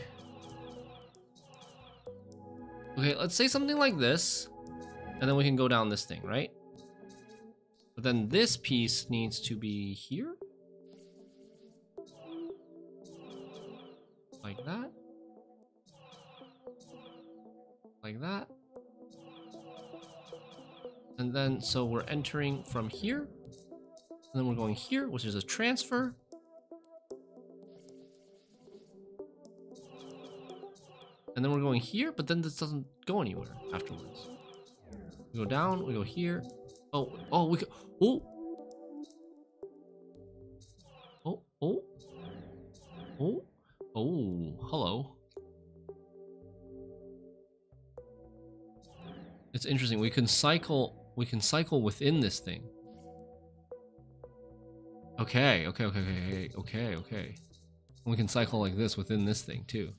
Okay, let's say something like this, and then we can go down this thing, right? But then this piece needs to be here. Like that. Like that. And then, so we're entering from here. And then we're going here, which is a transfer. And then we're going here, but then this doesn't go anywhere afterwards. We go down, we go here. Oh, we go. Oh! Oh, hello. It's interesting. We can cycle within this thing. Okay. We can cycle like this within this thing too.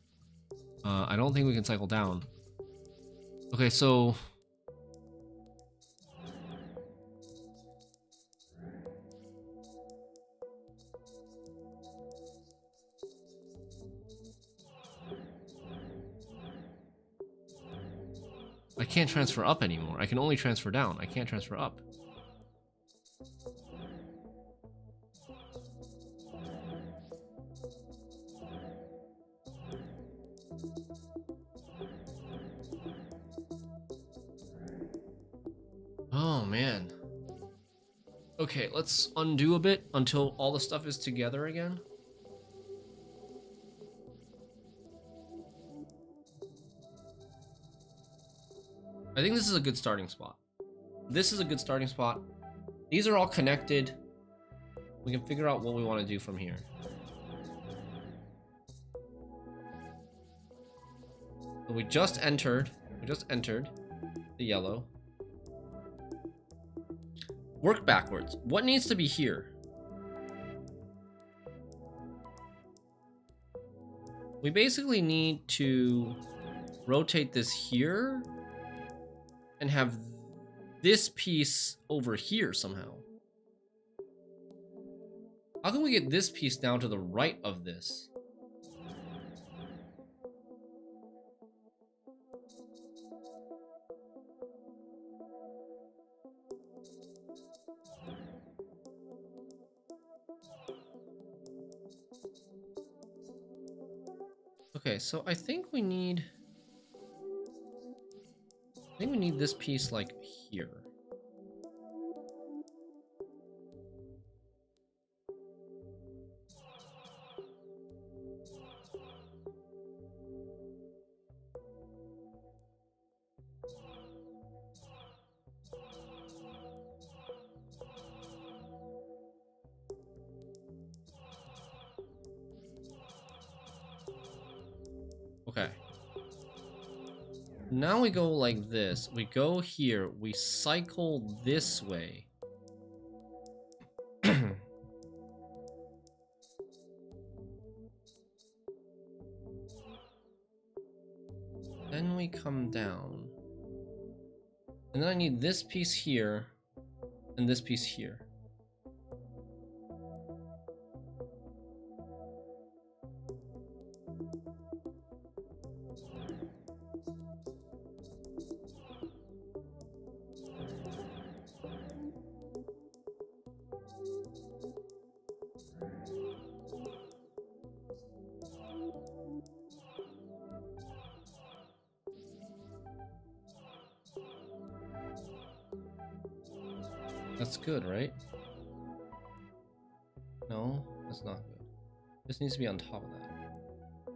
I don't think we can cycle down. Okay, so I can't transfer up anymore. I can only transfer down. I can't transfer up. Oh, man. Okay, let's undo a bit until all the stuff is together again. I think this is a good starting spot. This is a good starting spot. These are all connected. We can figure out what we want to do from here. So we just entered the yellow. Work backwards. What needs to be here? We basically need to rotate this here and have this piece over here somehow. How can we get this piece down to the right of this? Okay, so I think we need this piece like here. Okay. Now we go like this. We go here. We cycle this way. Then we come down. And then I need this piece here and this piece here. That's good, right? No, that's not good. This needs to be on top of that.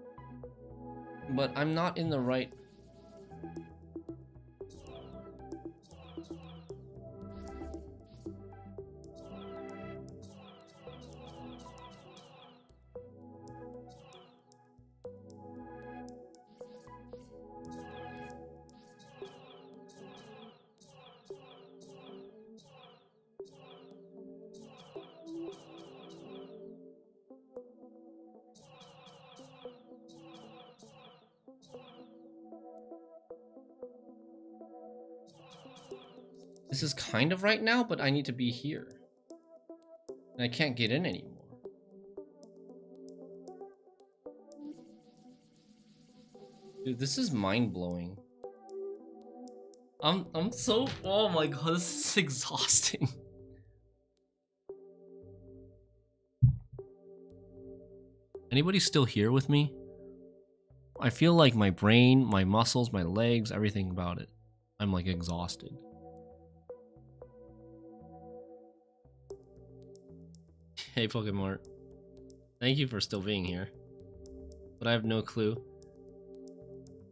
But I'm not in the right... This is kind of right now, but I need to be here. And I can't get in anymore. Dude, this is mind-blowing. I'm so... Oh my god, this is exhausting. Anybody still here with me? I feel like my brain, my muscles, my legs, everything about it. I'm like exhausted. Hey Pokemart. Thank you for still being here. But I have no clue.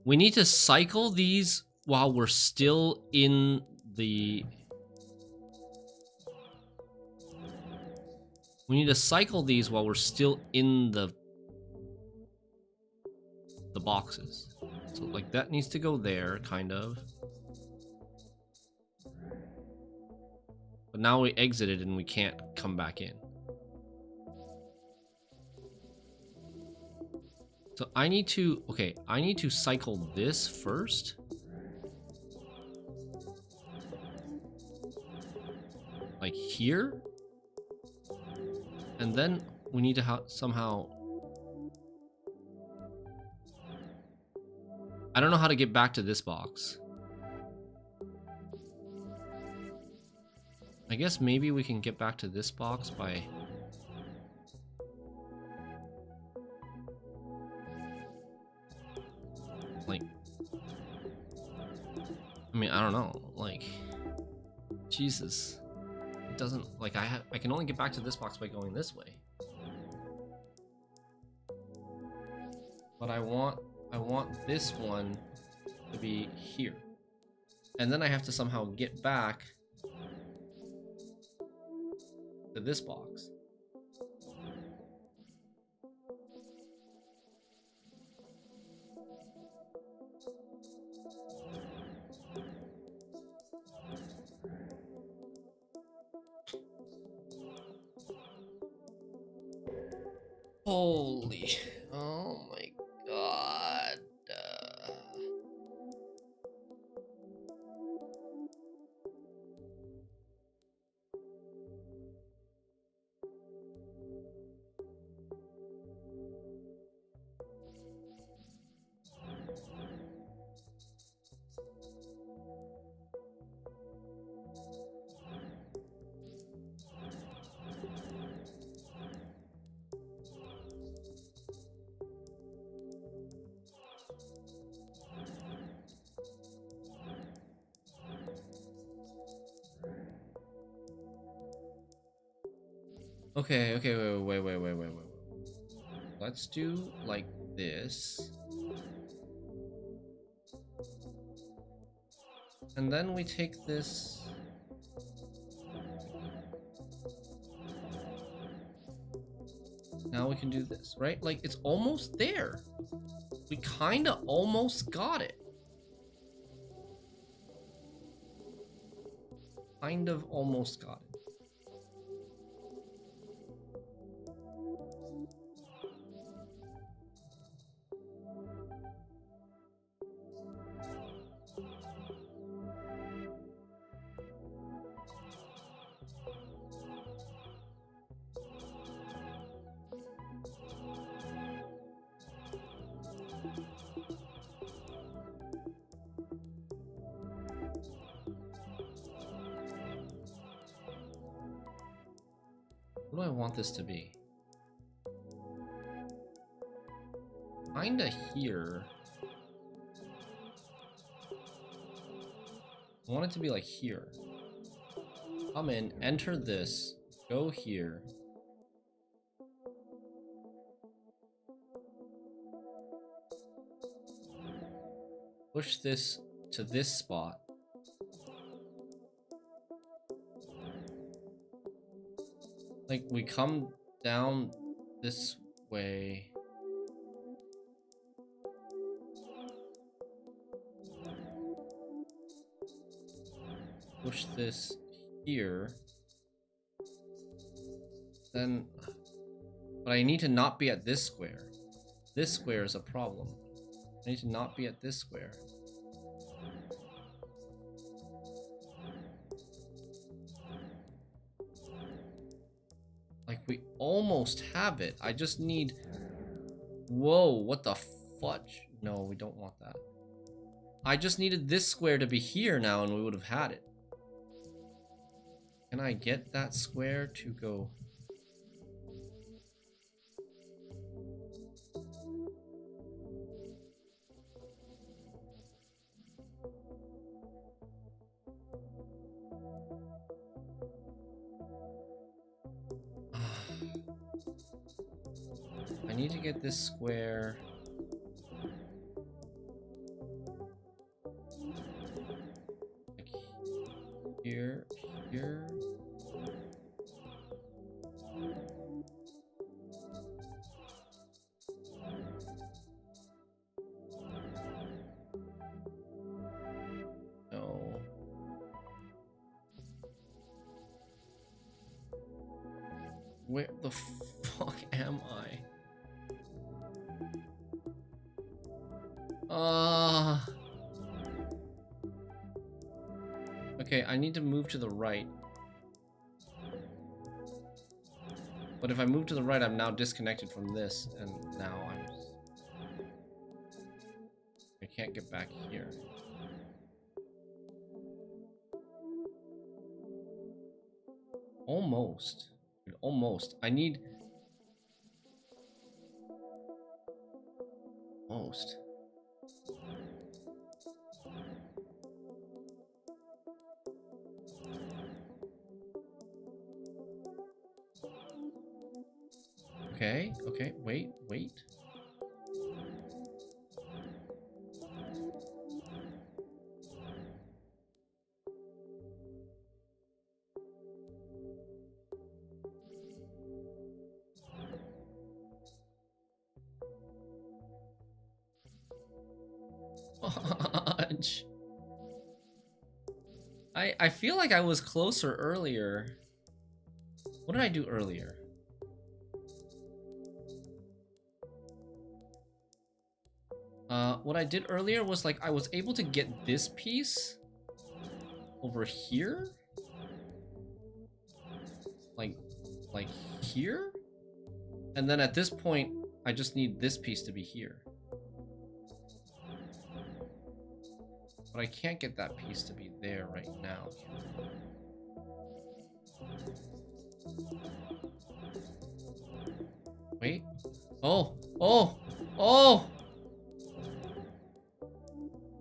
We need to cycle these while we're still in the... We need to cycle these while we're still in the boxes. So like that needs to go there, kind of. But now we exited and we can't come back in. So I need to, okay, I need to cycle this first. Like here. And then we need to somehow... I don't know how to get back to this box. I guess maybe we can get back to this box by... like... I mean, I don't know, like... Jesus. It doesn't... like, I can only get back to this box by going this way. But I want this one to be here. And then I have to somehow get back to this box. Holy, oh my god. Okay, wait. Let's do like this. And then we take this. Now we can do this, right? Like, it's almost there. We kinda almost got it. Kind of almost got it. What do I want this to be? Kinda here. I want it to be like here. Come in, enter this, go here. Push this to this spot. Like, we come down this way. Push this here. Then... but I need to not be at this square. This square is a problem. I need to not be at this square. Like, we almost have it. I just need... whoa, what the fudge? No, we don't want that. I just needed this square to be here now and we would have had it. Can I get that square to go... I need to get this square... like here, here... no... where the fuck am I? Okay, I need to move to the right. But if I move to the right, I'm now disconnected from this, and now I can't get back here. Almost. Almost. I need... Almost. Okay, okay, wait. Fudge. I feel like I was closer earlier. What did I do earlier? What I did earlier was like I was able to get this piece over here, like here, and then at this point I just need this piece to be here. But I can't get that piece to be there right now. Wait. Oh!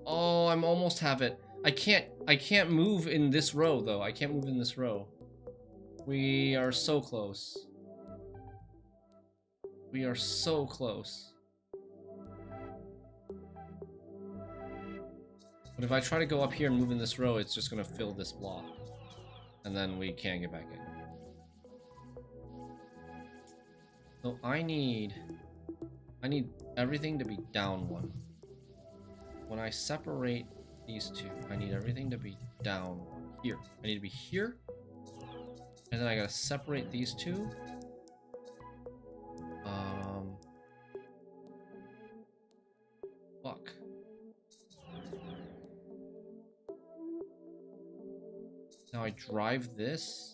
Oh, I'm almost have it. I can't move in this row though. I can't move in this row. We are so close. We are so close. But if I try to go up here and move in this row, it's just gonna fill this block. And then we can't get back in. So I need everything to be down one. When I separate these two, I need everything to be down here. I need to be here. And then I gotta separate these two. Fuck. Now I drive this.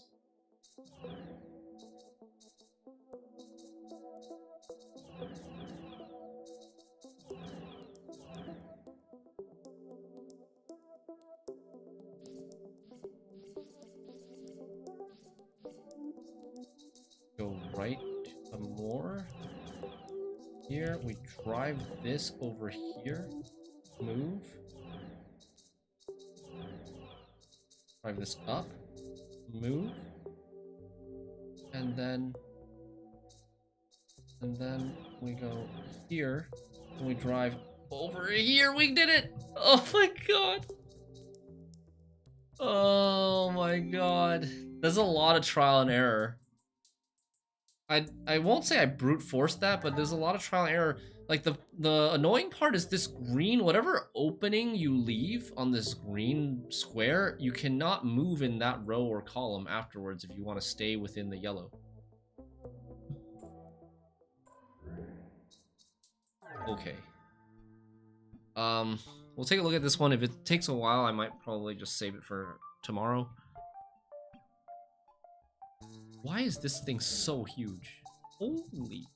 Go right some more. Here, we drive this over here. Move. Drive this up. Move. And then we go here. And we drive over here. We did it! Oh my god. Oh my god. There's a lot of trial and error. I won't say I brute forced that, but there's a lot of trial and error. Like the annoying part is this green, whatever opening you leave on this green square, you cannot move in that row or column afterwards if you want to stay within the yellow. Okay. We'll take a look at this one. If it takes a while, I might probably just save it for tomorrow. Why is this thing so huge? Holy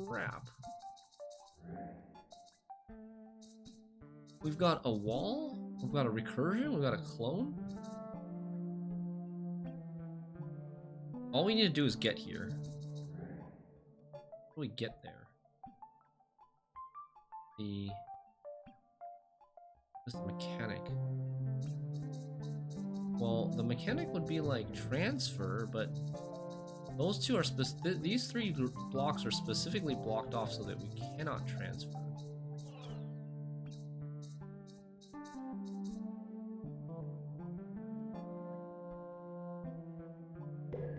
crap. We've got a wall, we've got a recursion, we've got a clone. All we need to do is get here. How do we get there? What's the mechanic? Well, the mechanic would be like transfer, but those two are these three blocks are specifically blocked off so that we cannot transfer.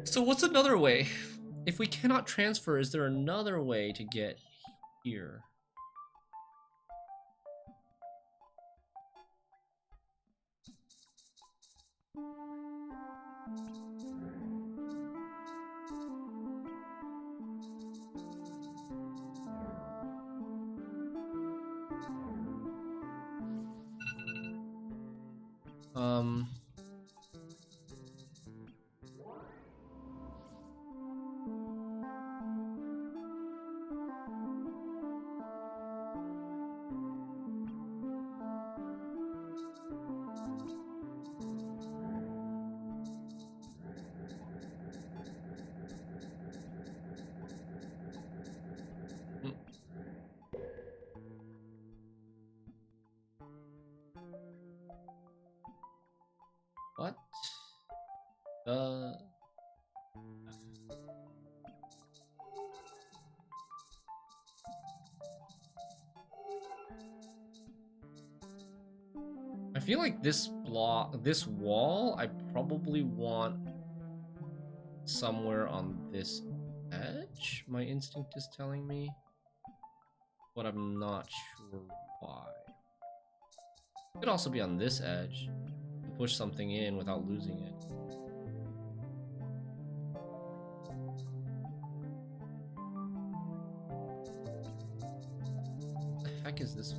So what's another way? If we cannot transfer, is there another way to get here? Uh, I feel like this wall, I probably want somewhere on this edge. My instinct is telling me, but I'm not sure why. It could also be on this edge and push something in without losing it. What the heck is this?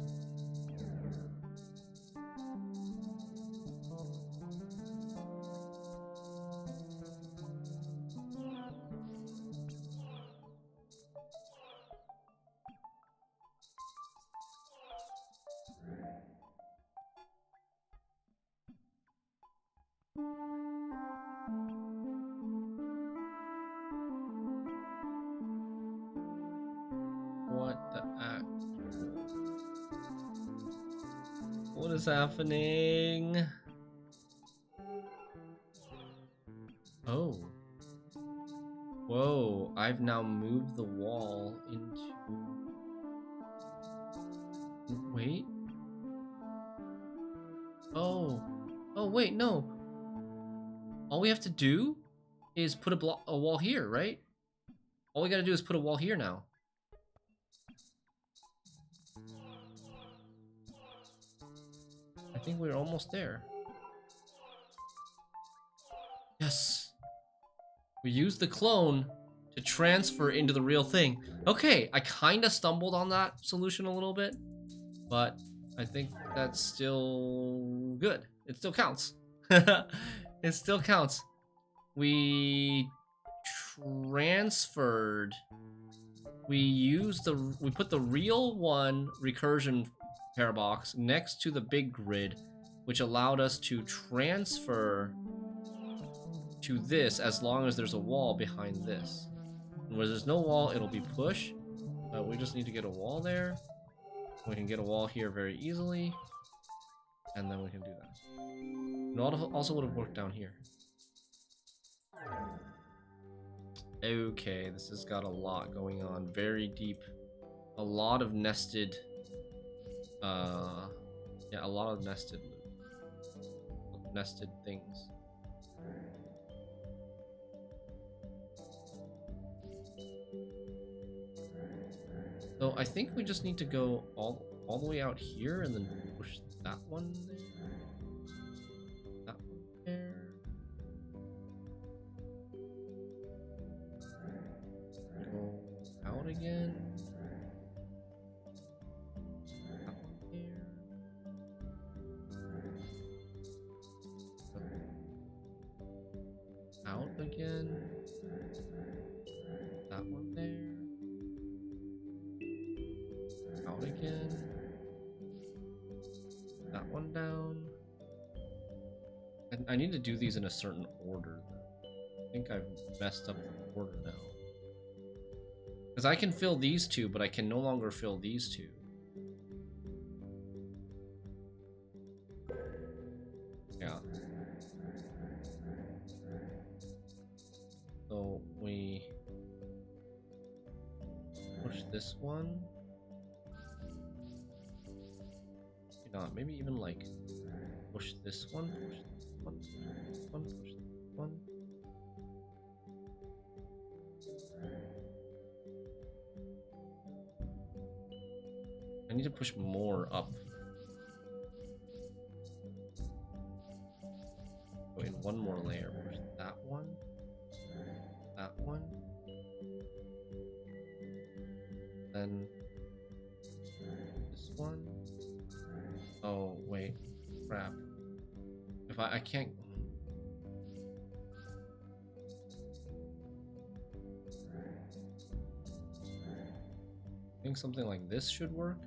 What the What is happening? Oh. Whoa, I've now moved the wall into... Wait. Oh. Oh, wait, no. All we have to do is put a wall here, right? All we gotta do is put a wall here now. I think we're almost there. Yes. We used the clone to transfer into the real thing. Okay, I kind of stumbled on that solution a little bit, but I think that's still good. It still counts. It still counts. We transferred. We put the real one recursion parabox next to the big grid, which allowed us to transfer to this as long as there's a wall behind this. And where there's no wall, it'll be push. But we just need to get a wall there. We can get a wall here very easily. And then we can do that. It also would have worked down here. Okay, this has got a lot going on. Very deep. A lot of nested... yeah, a lot of nested things. So I think we just need to go all the way out here and then push that one there. That one there. Go out again. That one here. Go out again. That one there. Out again. That one down. And I need to do these in a certain order. I think I've messed up the order now. Because I can fill these two, but I can no longer fill these two. Yeah. So we push this one. Maybe even like push this one, push this one, push this one, push this one. I need to push more up. Go in one more layer. Push that one. That one. Then this one. Oh, wait. Crap. If I can't... I think something like this should work.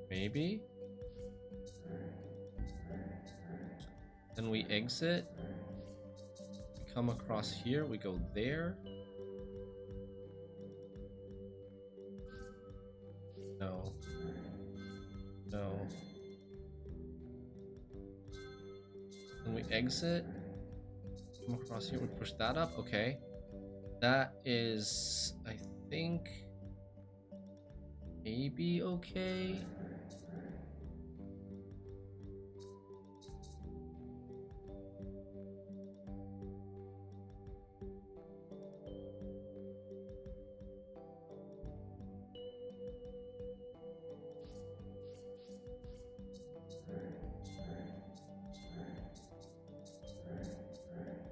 Maybe? Then we exit. come across here. We go there. No. No. And we exit. Come across here. We push that up. Okay. That is, I think, maybe okay.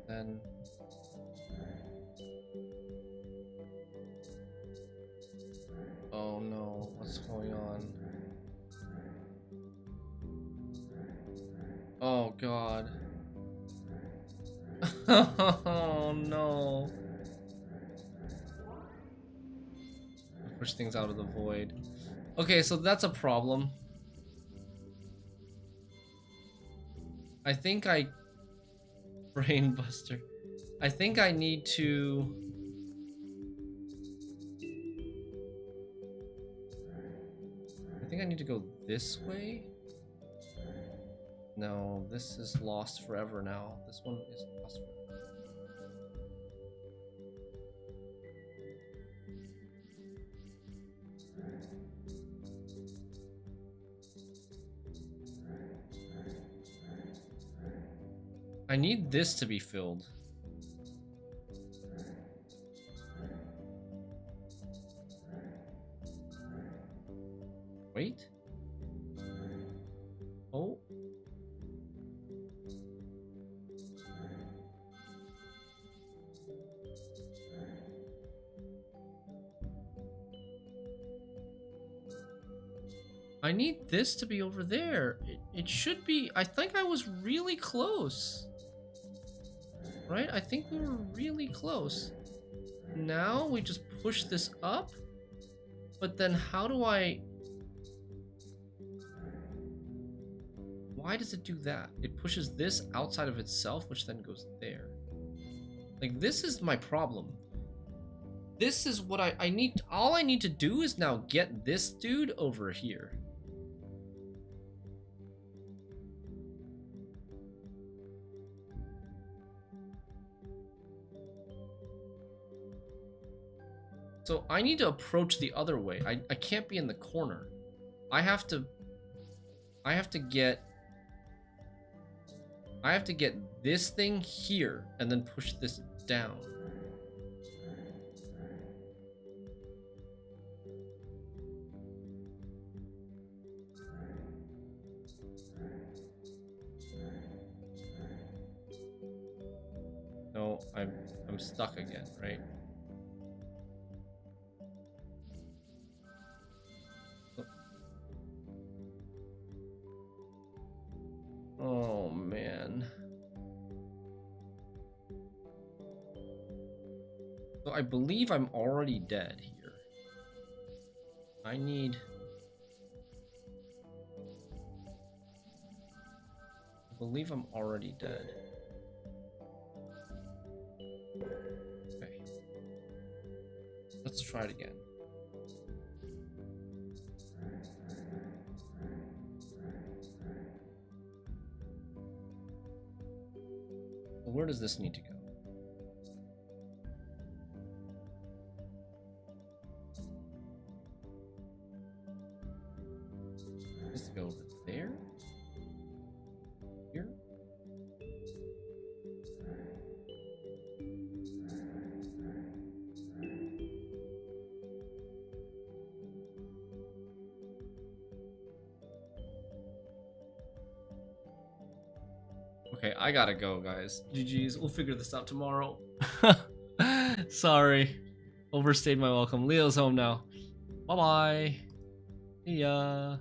Then oh no, what's going on? Oh god. Oh no. Push things out of the void. Okay, so that's a problem. I think Brainbuster. I think I need to... I think I need to go this way. No, this is lost forever now. This one is lost forever. I need this to be filled. Wait. Oh. I need this to be over there. It should be. I think I was really close. Right? I think we were really close. Now we just push this up. But then how do I... Why does it do that? It pushes this outside of itself, which then goes there. Like, this is my problem. This is what I need. All I need to do is now get this dude over here. So I need to approach the other way. I can't be in the corner. I have to get this thing here and then push this down. No, I'm stuck again, right? Oh man. So I believe I'm already dead here. I believe I'm already dead. Okay. Let's try it again. Well, where does this need to go? Does it go over there? Here? Okay, I gotta go, guys. GG's. We'll figure this out tomorrow. Sorry. Overstayed my welcome. Leo's home now. Bye-bye. See ya.